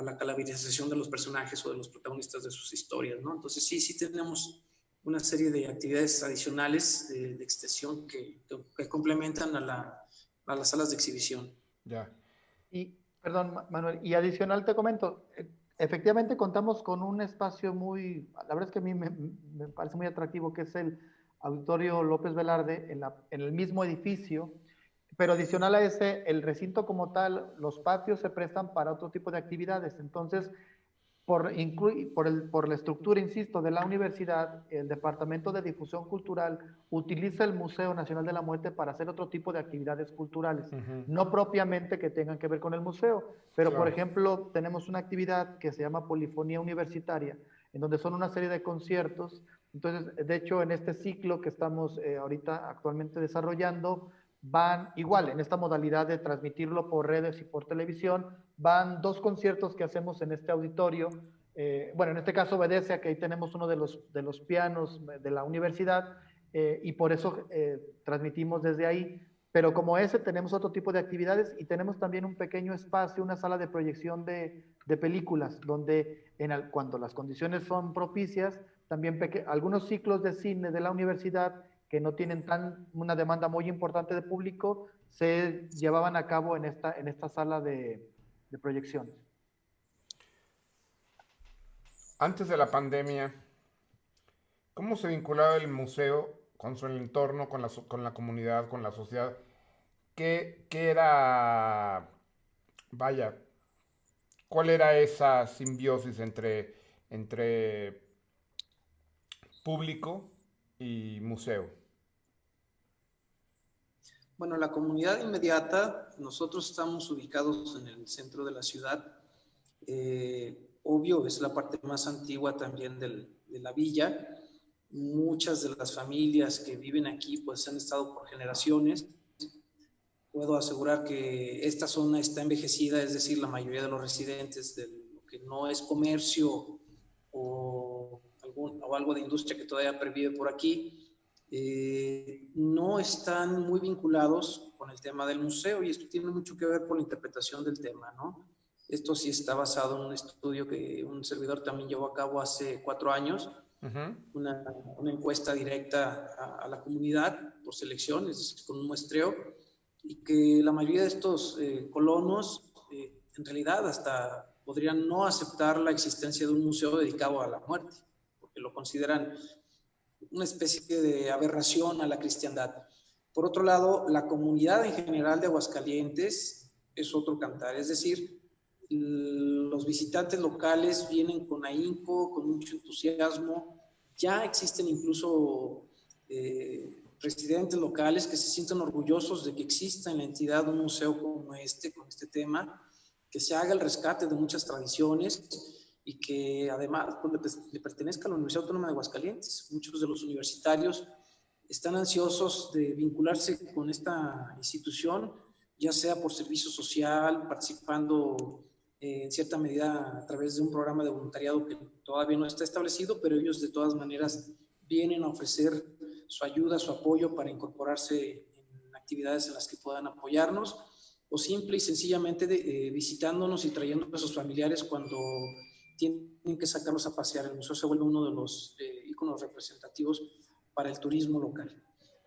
la calaverización de los personajes o de los protagonistas de sus historias, ¿no? Entonces sí tenemos una serie de actividades adicionales de extensión que complementan a las salas de exhibición. Ya. Y, perdón, Manuel, y adicional te comento, efectivamente contamos con un espacio la verdad es que a mí me parece muy atractivo, que es el Auditorio López Velarde, en el mismo edificio, pero adicional a ese, el recinto como tal, los patios se prestan para otro tipo de actividades. Entonces, por la estructura, insisto, de la universidad, el Departamento de Difusión Cultural utiliza el Museo Nacional de la Muerte para hacer otro tipo de actividades culturales, no propiamente que tengan que ver con el museo, pero por ejemplo, tenemos una actividad que se llama Polifonía Universitaria, en donde son una serie de conciertos. Entonces, de hecho, en este ciclo que estamos ahorita actualmente desarrollando, van igual en esta modalidad de transmitirlo por redes y por televisión, van 2 conciertos que hacemos en este auditorio. Bueno, en este caso obedece a que ahí tenemos uno de los pianos de la universidad, y por eso transmitimos desde ahí. Pero como ese, tenemos otro tipo de actividades y tenemos también un pequeño espacio, una sala de proyección de películas, donde cuando las condiciones son propicias, también algunos ciclos de cine de la universidad que no tienen una demanda muy importante de público, se llevaban a cabo en esta sala de proyecciones. Antes de la pandemia, ¿cómo se vinculaba el museo con su entorno, con la comunidad, con la sociedad? ¿Qué era, vaya, cuál era esa simbiosis entre público y museo? Bueno, la comunidad inmediata, nosotros estamos ubicados en el centro de la ciudad. Obvio, es la parte más antigua también de la villa. Muchas de las familias que viven aquí pues han estado por generaciones. Puedo asegurar que esta zona está envejecida, es decir, la mayoría de los residentes de lo que no es comercio o algo de industria que todavía pervive por aquí, no están muy vinculados con el tema del museo, y esto tiene mucho que ver con la interpretación del tema, ¿no? Esto sí está basado en un estudio que un servidor también llevó a cabo hace 4 años, una encuesta directa a la comunidad por selección, es decir, con un muestreo, y que la mayoría de estos colonos en realidad hasta podrían no aceptar la existencia de un museo dedicado a la muerte, porque lo consideran una especie de aberración a la cristiandad. Por otro lado, la comunidad en general de Aguascalientes es otro cantar, es decir, los visitantes locales vienen con ahínco, con mucho entusiasmo. Ya existen incluso residentes locales que se sienten orgullosos de que exista en la entidad un museo como este, con este tema, que se haga el rescate de muchas tradiciones y que además pues, le pertenezca a la Universidad Autónoma de Aguascalientes. Muchos de los universitarios están ansiosos de vincularse con esta institución, ya sea por servicio social, participando en cierta medida a través de un programa de voluntariado que todavía no está establecido, pero ellos de todas maneras vienen a ofrecer su ayuda, su apoyo para incorporarse en actividades en las que puedan apoyarnos, o simple y sencillamente visitándonos y trayendo a sus familiares cuando tienen que sacarlos a pasear. El museo se vuelve uno de los íconos representativos para el turismo local.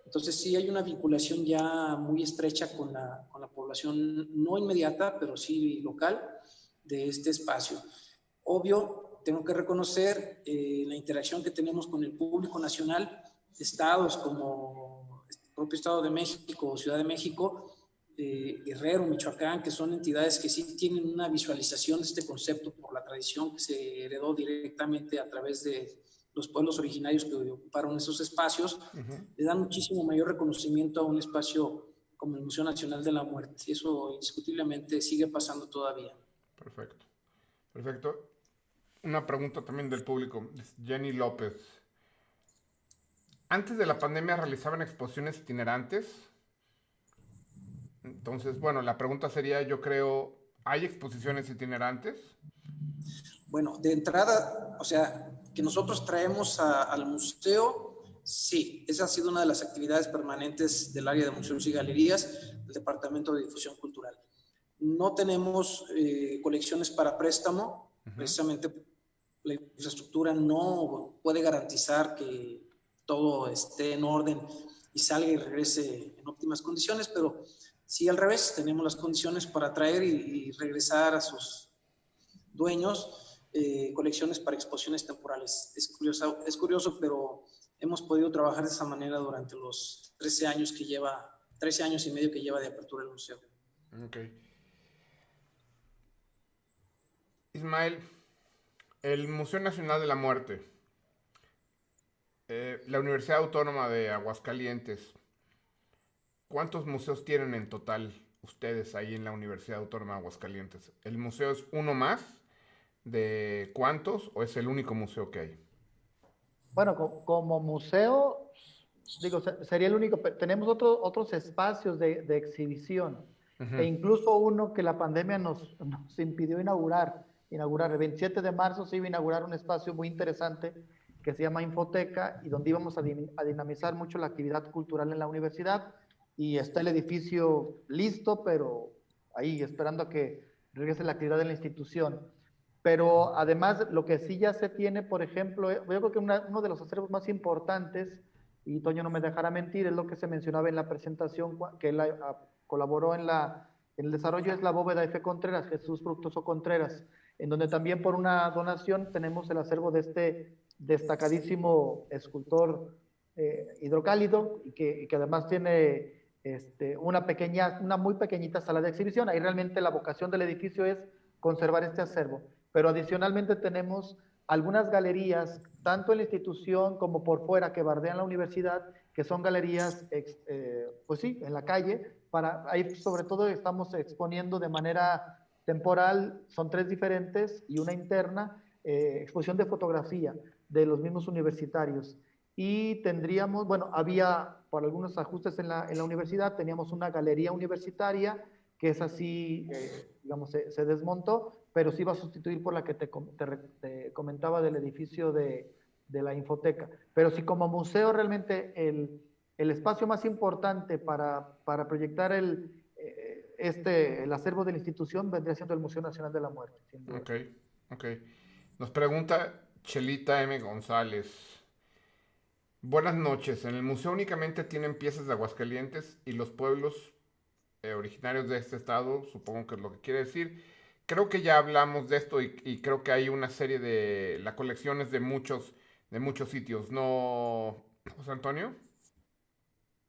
Entonces sí hay una vinculación ya muy estrecha con la población, no inmediata, pero sí local, de este espacio. Obvio, tengo que reconocer la interacción que tenemos con el público nacional, estados como el propio Estado de México o Ciudad de México, Guerrero, Michoacán, que son entidades que sí tienen una visualización de este concepto por la tradición que se heredó directamente a través de los pueblos originarios que ocuparon esos espacios, le dan muchísimo mayor reconocimiento a un espacio como el Museo Nacional de la Muerte. Y eso indiscutiblemente sigue pasando todavía. Perfecto. Perfecto. Una pregunta también del público. Jenny López. Antes de la pandemia realizaban exposiciones itinerantes. Entonces, bueno, la pregunta sería, yo creo, ¿hay exposiciones itinerantes? Bueno, de entrada, o sea, que nosotros traemos al museo, sí, esa ha sido una de las actividades permanentes del área de museos y galerías del Departamento de Difusión Cultural. No tenemos colecciones para préstamo, precisamente la infraestructura no puede garantizar que todo esté en orden y salga y regrese en óptimas condiciones, pero sí al revés, tenemos las condiciones para traer y regresar a sus dueños colecciones para exposiciones temporales. Es curioso, pero hemos podido trabajar de esa manera durante los 13 años y medio que lleva de apertura el museo. Ok. Ismael, el Museo Nacional de la Muerte, la Universidad Autónoma de Aguascalientes, ¿cuántos museos tienen en total ustedes ahí en la Universidad Autónoma de Aguascalientes? ¿El museo es uno más de cuántos o es el único museo que hay? Bueno, como museo, digo, sería el único, tenemos otros espacios de exhibición e Ujú. incluso uno que la pandemia nos impidió inaugurar. El 27 de marzo se iba a inaugurar un espacio muy interesante que se llama Infoteca y donde íbamos a dinamizar mucho la actividad cultural en la universidad y está el edificio listo, pero ahí esperando a que regrese la actividad de la institución. Pero además, lo que sí ya se tiene, por ejemplo, yo creo que uno de los acervos más importantes, y Toño no me dejará mentir, es lo que se mencionaba en la presentación, que él colaboró en el desarrollo, es la bóveda F. Contreras, Jesús Fructuoso Contreras, en donde también por una donación tenemos el acervo de este destacadísimo escultor hidrocálido, y que además tiene una muy pequeñita sala de exhibición. Ahí realmente la vocación del edificio es conservar este acervo, pero adicionalmente tenemos algunas galerías, tanto en la institución como por fuera, que bardean la universidad, que son galerías, pues sí, en la calle. Ahí sobre todo estamos exponiendo de manera temporal, son 3 diferentes y una interna, exposición de fotografía de los mismos universitarios. Y tendríamos, bueno, había por algunos ajustes en la universidad, teníamos una galería universitaria que es así, digamos, se desmontó, pero sí va a sustituir por la que te comentaba del edificio de la Infoteca. Pero sí, como museo, realmente el espacio más importante para proyectar el acervo de la institución vendría siendo el Museo Nacional de la Muerte, sin duda. Ok, ok. Nos pregunta Chelita M. González. Buenas noches. En el museo únicamente tienen piezas de Aguascalientes y los pueblos originarios de este estado, supongo que es lo que quiere decir. Creo que ya hablamos de esto y creo que hay una serie de... La colección es de muchos sitios, ¿no, José Antonio?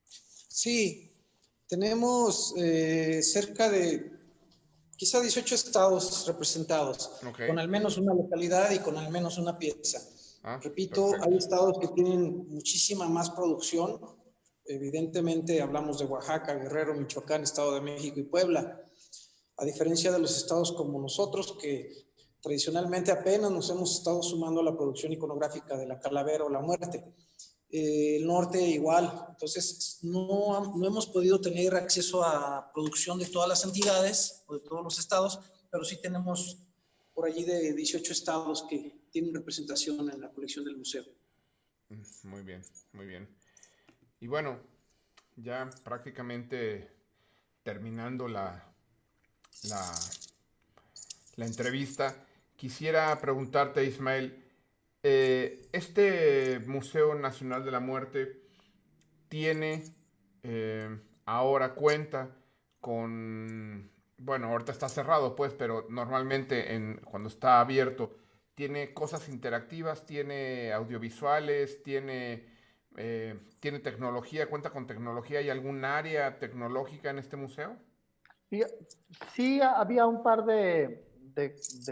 Sí, tenemos cerca de quizá 18 estados representados, Ok. con al menos una localidad y con al menos una pieza. Ah, Repito, hay perfecto. estados que tienen muchísima más producción. Evidentemente hablamos de Oaxaca, Guerrero, Michoacán, Estado de México y Puebla. A diferencia de los estados como nosotros, que tradicionalmente apenas nos hemos estado sumando a la producción iconográfica de la calavera o la muerte. El norte igual. Entonces, no hemos podido tener acceso a producción de todas las entidades o de todos los estados, pero sí tenemos por allí de 18 estados que tienen representación en la colección del museo. Muy bien, muy bien. Y bueno, ya prácticamente terminando la, la entrevista, quisiera preguntarte, Ismael, este Museo Nacional de la Muerte tiene, ahora cuenta con, bueno, ahorita está cerrado pues, pero normalmente cuando está abierto, tiene cosas interactivas, tiene audiovisuales, tiene tecnología, cuenta con tecnología. ¿Hay algún área tecnológica en este museo? Sí, sí había un par de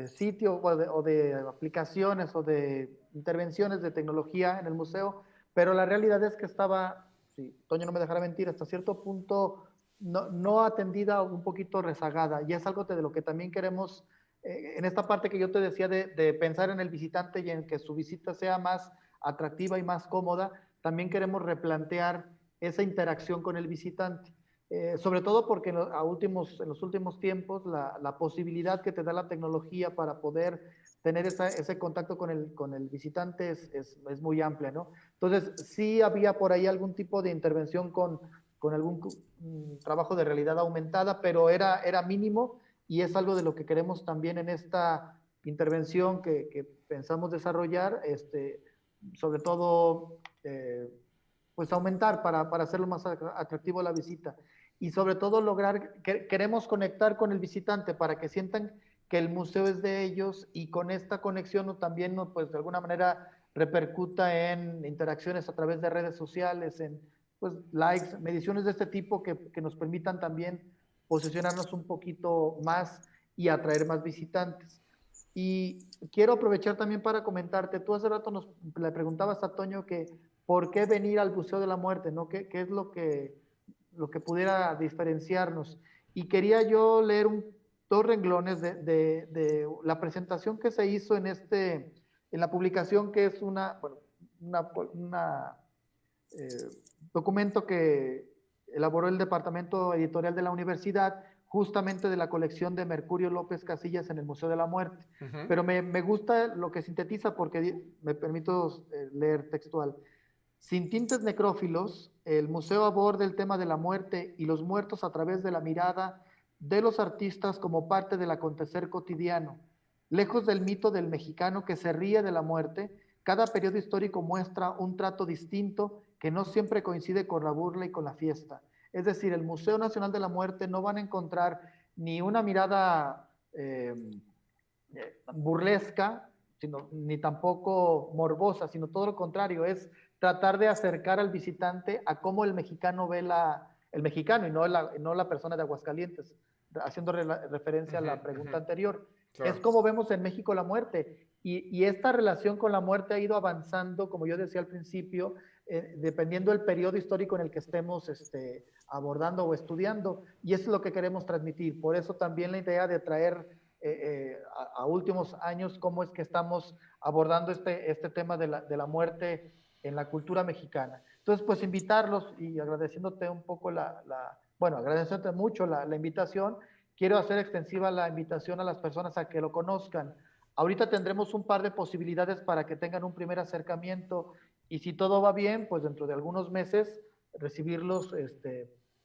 sitios o de aplicaciones o de intervenciones de tecnología en el museo, pero la realidad es que estaba, sí, Toño no me dejará mentir, hasta cierto punto no atendida, un poquito rezagada, y es algo de lo que también queremos, en esta parte que yo te decía de pensar en el visitante y en que su visita sea más atractiva y más cómoda, también queremos replantear esa interacción con el visitante. Sobre todo porque en los últimos tiempos la posibilidad que te da la tecnología para poder tener ese contacto con el visitante es muy amplia, ¿no? Entonces, sí había por ahí algún tipo de intervención con algún trabajo de realidad aumentada, pero era mínimo, y es algo de lo que queremos también en esta intervención que pensamos desarrollar, sobre todo, pues aumentar para hacerlo más atractivo la visita. Y sobre todo lograr, queremos conectar con el visitante para que sientan que el museo es de ellos y con esta conexión también pues de alguna manera repercuta en interacciones a través de redes sociales, en pues likes, mediciones de este tipo que nos permitan también posicionarnos un poquito más y atraer más visitantes. Y quiero aprovechar también para comentarte, tú hace rato le preguntabas a Toño que por qué venir al Museo de la Muerte, ¿no? ¿Qué es lo que pudiera diferenciarnos? Y quería yo leer dos renglones de la presentación que se hizo en la publicación, que es bueno, una documento que elaboró el departamento editorial de la universidad, justamente de la colección de Mercurio López Casillas en el Museo de la Muerte. Pero me gusta lo que sintetiza porque me permito leer textual. Sin tintes necrófilos, el museo aborda el tema de la muerte y los muertos a través de la mirada de los artistas como parte del acontecer cotidiano. Lejos del mito del mexicano que se ríe de la muerte, cada periodo histórico muestra un trato distinto que no siempre coincide con la burla y con la fiesta. Es decir, el Museo Nacional de la Muerte no van a encontrar ni una mirada burlesca, ni tampoco morbosa, sino todo lo contrario, es tratar de acercar al visitante a cómo el mexicano ve el mexicano y no la persona de Aguascalientes, haciendo referencia a la pregunta anterior. Claro. Es como vemos en México la muerte y esta relación con la muerte ha ido avanzando, como yo decía al principio, dependiendo del periodo histórico en el que estemos abordando o estudiando, y eso es lo que queremos transmitir. Por eso también la idea de traer a últimos años cómo es que estamos abordando este tema de la muerte en la cultura mexicana. Entonces, pues invitarlos y agradeciéndote un poco bueno, agradeciéndote mucho la invitación, quiero hacer extensiva la invitación a las personas a que lo conozcan. Ahorita tendremos un par de posibilidades para que tengan un primer acercamiento y si todo va bien, pues dentro de algunos meses recibirlos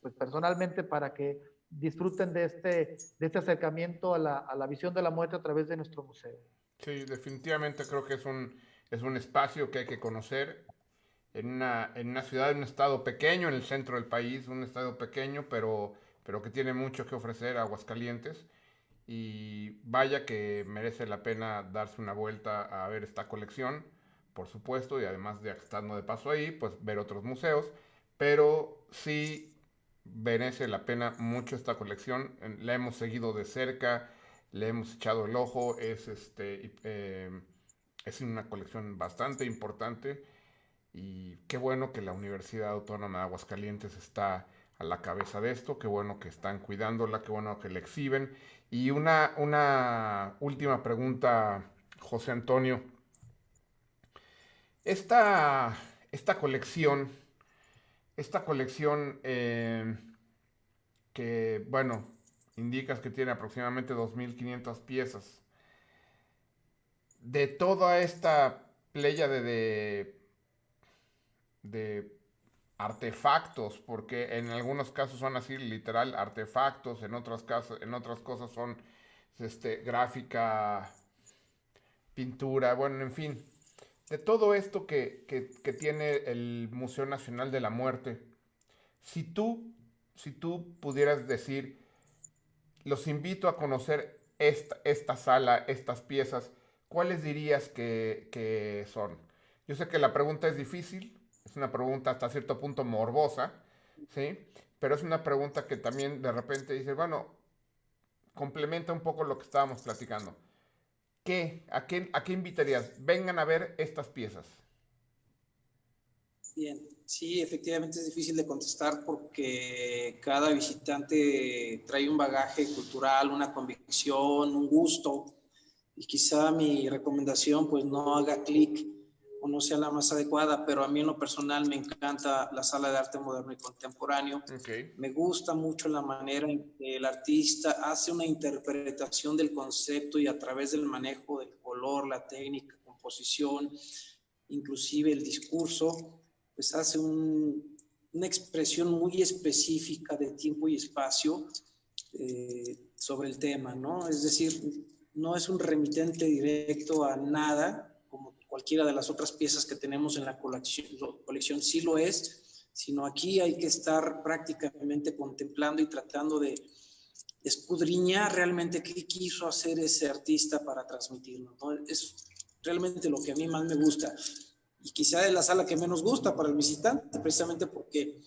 pues personalmente para que disfruten de este acercamiento a la visión de la muerte a través de nuestro museo. Sí, definitivamente creo que es un espacio que hay que conocer en una ciudad, en un estado pequeño, en el centro del país, un estado pequeño, pero que tiene mucho que ofrecer a Aguascalientes. Y vaya que merece la pena darse una vuelta a ver esta colección, por supuesto, y además de estando de paso ahí, pues ver otros museos, pero sí merece la pena mucho esta colección. La hemos seguido de cerca, le hemos echado el ojo, es una colección bastante importante y qué bueno que la Universidad Autónoma de Aguascalientes está a la cabeza de esto, qué bueno que están cuidándola, qué bueno que la exhiben. Y una última pregunta, José Antonio. Esta, esta colección, esta colección que, bueno, indicas que tiene aproximadamente 2.500 piezas. De toda esta pléyade de artefactos, porque en algunos casos son así literal artefactos, en otras cosas son gráfica, pintura, bueno, en fin. De todo esto que tiene el Museo Nacional de la Muerte, si tú pudieras decir, los invito a conocer esta sala, estas piezas, ¿cuáles dirías que son? Yo sé que la pregunta es difícil, es una pregunta hasta cierto punto morbosa, ¿sí? Pero es una pregunta que también de repente dices, bueno, complementa un poco lo que estábamos platicando. ¿A qué invitarías? Vengan a ver estas piezas. Bien, sí, efectivamente es difícil de contestar porque cada visitante trae un bagaje cultural, una convicción, un gusto, y quizá mi recomendación pues no haga clic o no sea la más adecuada, pero a mí en lo personal me encanta la Sala de Arte Moderno y Contemporáneo. Okay. Me gusta mucho la manera en que el artista hace una interpretación del concepto y a través del manejo del color, la técnica, composición, inclusive el discurso, pues hace una expresión muy específica de tiempo y espacio sobre el tema, ¿no? Es decir, no es un remitente directo a nada, como cualquiera de las otras piezas que tenemos en la colección sí lo es, sino aquí hay que estar prácticamente contemplando y tratando de escudriña realmente qué quiso hacer ese artista para transmitirlo, ¿no? Es realmente lo que a mí más me gusta y quizá es la sala que menos gusta para el visitante, precisamente porque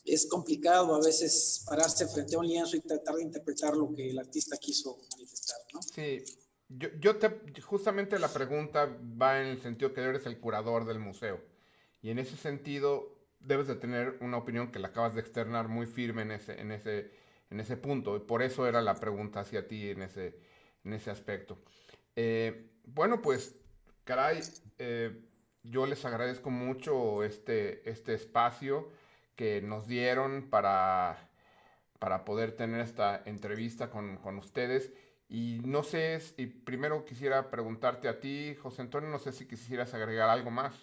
es complicado a veces pararse frente a un lienzo y tratar de interpretar lo que el artista quiso manifestar, ¿no? Sí, justamente la pregunta va en el sentido que eres el curador del museo. Y en ese sentido debes de tener una opinión que la acabas de externar muy firme en ese punto. Y por eso era la pregunta hacia ti en ese aspecto. Bueno, pues, caray, yo les agradezco mucho este espacio que nos dieron para poder tener esta entrevista con ustedes. Y no sé, y primero quisiera preguntarte a ti, José Antonio, no sé si quisieras agregar algo más.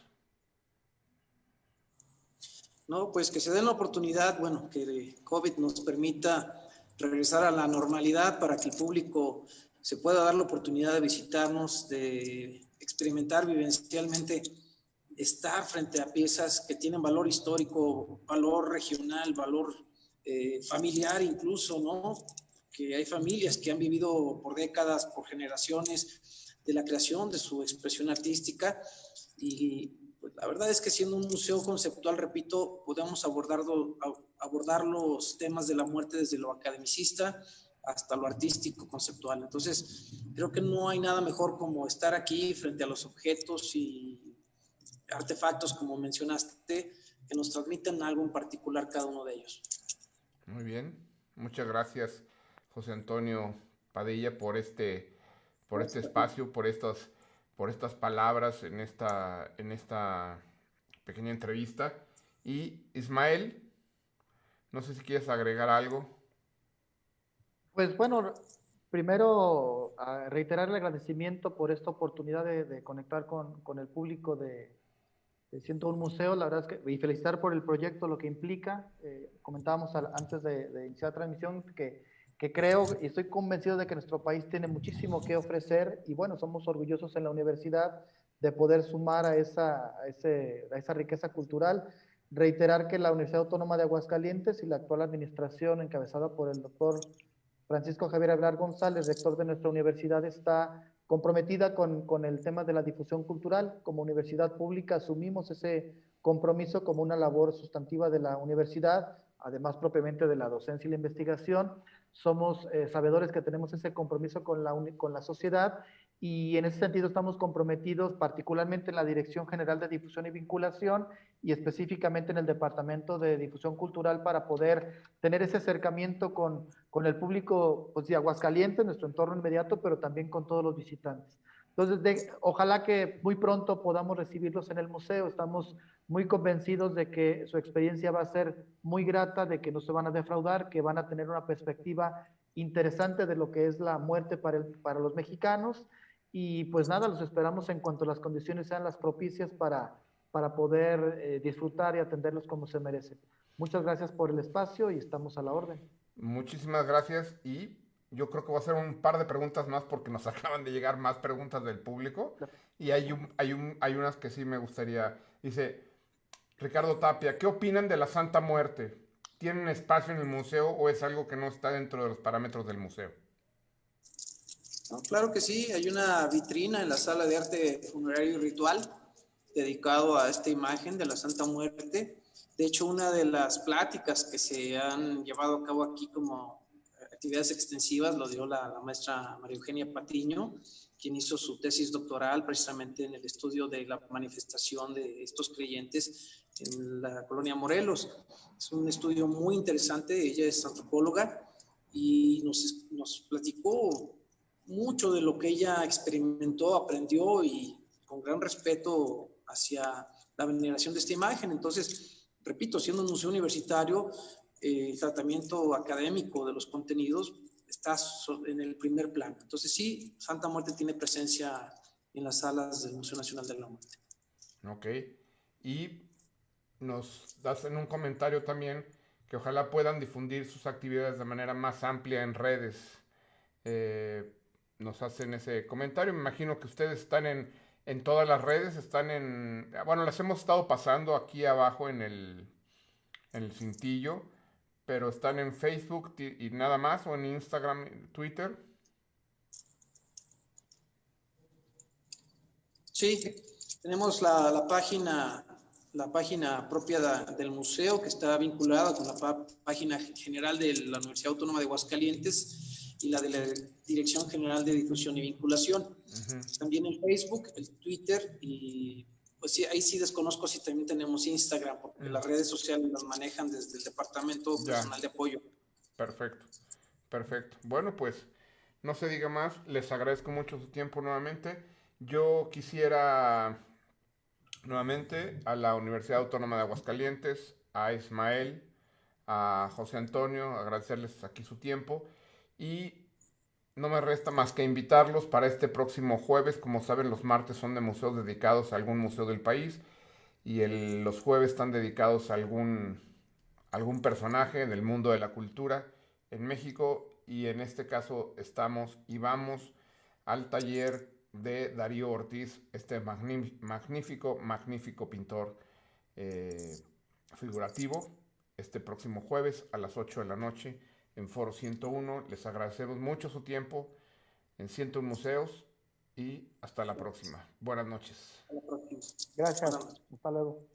No, pues que se den la oportunidad, bueno, que el COVID nos permita regresar a la normalidad para que el público se pueda dar la oportunidad de visitarnos, de experimentar vivencialmente, estar frente a piezas que tienen valor histórico, valor regional, valor familiar incluso, ¿no? Que hay familias que han vivido por décadas, por generaciones de la creación de su expresión artística y pues la verdad es que siendo un museo conceptual, repito, podemos abordar los temas de la muerte desde lo academicista hasta lo artístico conceptual. Entonces, creo que no hay nada mejor como estar aquí frente a los objetos y artefactos, como mencionaste, que nos transmiten algo en particular cada uno de ellos. Muy bien, muchas gracias, José Antonio Padilla, por este espacio, por estas palabras en esta pequeña entrevista. Y Ismael, no sé si quieres agregar algo. Pues bueno, primero reiterar el agradecimiento por esta oportunidad de conectar con el público de 101 Museo, la verdad es que, y felicitar por el proyecto, lo que implica. Comentábamos antes de iniciar la transmisión que creo y estoy convencido de que nuestro país tiene muchísimo que ofrecer y bueno, somos orgullosos en la universidad de poder sumar a esa riqueza cultural. Reiterar que la Universidad Autónoma de Aguascalientes y la actual administración encabezada por el doctor Francisco Javier Hablar González, rector de nuestra universidad, está comprometida con el tema de la difusión cultural. Como universidad pública asumimos ese compromiso como una labor sustantiva de la universidad, además propiamente de la docencia y la investigación. Somos sabedores que tenemos ese compromiso con la sociedad y en ese sentido estamos comprometidos particularmente en la Dirección General de Difusión y Vinculación y específicamente en el Departamento de Difusión Cultural para poder tener ese acercamiento con el público pues, de Aguascalientes, nuestro entorno inmediato, pero también con todos los visitantes. Entonces, ojalá que muy pronto podamos recibirlos en el museo. Estamos muy convencidos de que su experiencia va a ser muy grata, de que no se van a defraudar, que van a tener una perspectiva interesante de lo que es la muerte para los mexicanos. Y pues nada, los esperamos en cuanto las condiciones sean las propicias para poder disfrutar y atenderlos como se merecen. Muchas gracias por el espacio y estamos a la orden. Muchísimas gracias y yo creo que voy a hacer un par de preguntas más porque nos acaban de llegar más preguntas del público y hay unas que sí me gustaría. Dice Ricardo Tapia, ¿qué opinan de la Santa Muerte? ¿Tienen espacio en el museo o es algo que no está dentro de los parámetros del museo? No, claro que sí, hay una vitrina en la sala de arte funerario y ritual dedicado a esta imagen de la Santa Muerte. De hecho, una de las pláticas que se han llevado a cabo aquí como actividades extensivas lo dio la maestra María Eugenia Patiño, quien hizo su tesis doctoral precisamente en el estudio de la manifestación de estos creyentes en la colonia Morelos. Es un estudio muy interesante, ella es antropóloga y nos platicó mucho de lo que ella experimentó, aprendió y con gran respeto hacia la veneración de esta imagen. Entonces, repito, siendo un museo universitario, el tratamiento académico de los contenidos está en el primer plano. Entonces, sí, Santa Muerte tiene presencia en las salas del Museo Nacional de la Muerte. Ok. Y nos das en un comentario también que ojalá puedan difundir sus actividades de manera más amplia en redes. Eh, nos hacen ese comentario. Me imagino que ustedes están en todas las redes, están bueno, las hemos estado pasando aquí abajo en el cintillo, pero están en Facebook y nada más, o en Instagram, Twitter. Sí, tenemos la página propia del museo que está vinculada con la página general de la Universidad Autónoma de Aguascalientes y la de la Dirección General de Difusión y Vinculación. También en Facebook, el Twitter y pues sí, ahí sí desconozco si también tenemos Instagram, porque las redes sociales las manejan desde el Departamento Personal de Apoyo. Perfecto, perfecto. Bueno, pues no se diga más, les agradezco mucho su tiempo nuevamente. Yo quisiera nuevamente a la Universidad Autónoma de Aguascalientes, a Ismael, a José Antonio, agradecerles aquí su tiempo y no me resta más que invitarlos para este próximo jueves. Como saben, los martes son de museos dedicados a algún museo del país y los jueves están dedicados a algún personaje del mundo de la cultura en México y en este caso estamos y vamos al taller de Darío Ortiz, este magnífico pintor eh, figurativo, este próximo jueves a las 8 de la noche en Foro 101. Les agradecemos mucho su tiempo en 101 Museos y hasta la próxima. Buenas noches. Hasta la próxima. Gracias. Hasta luego.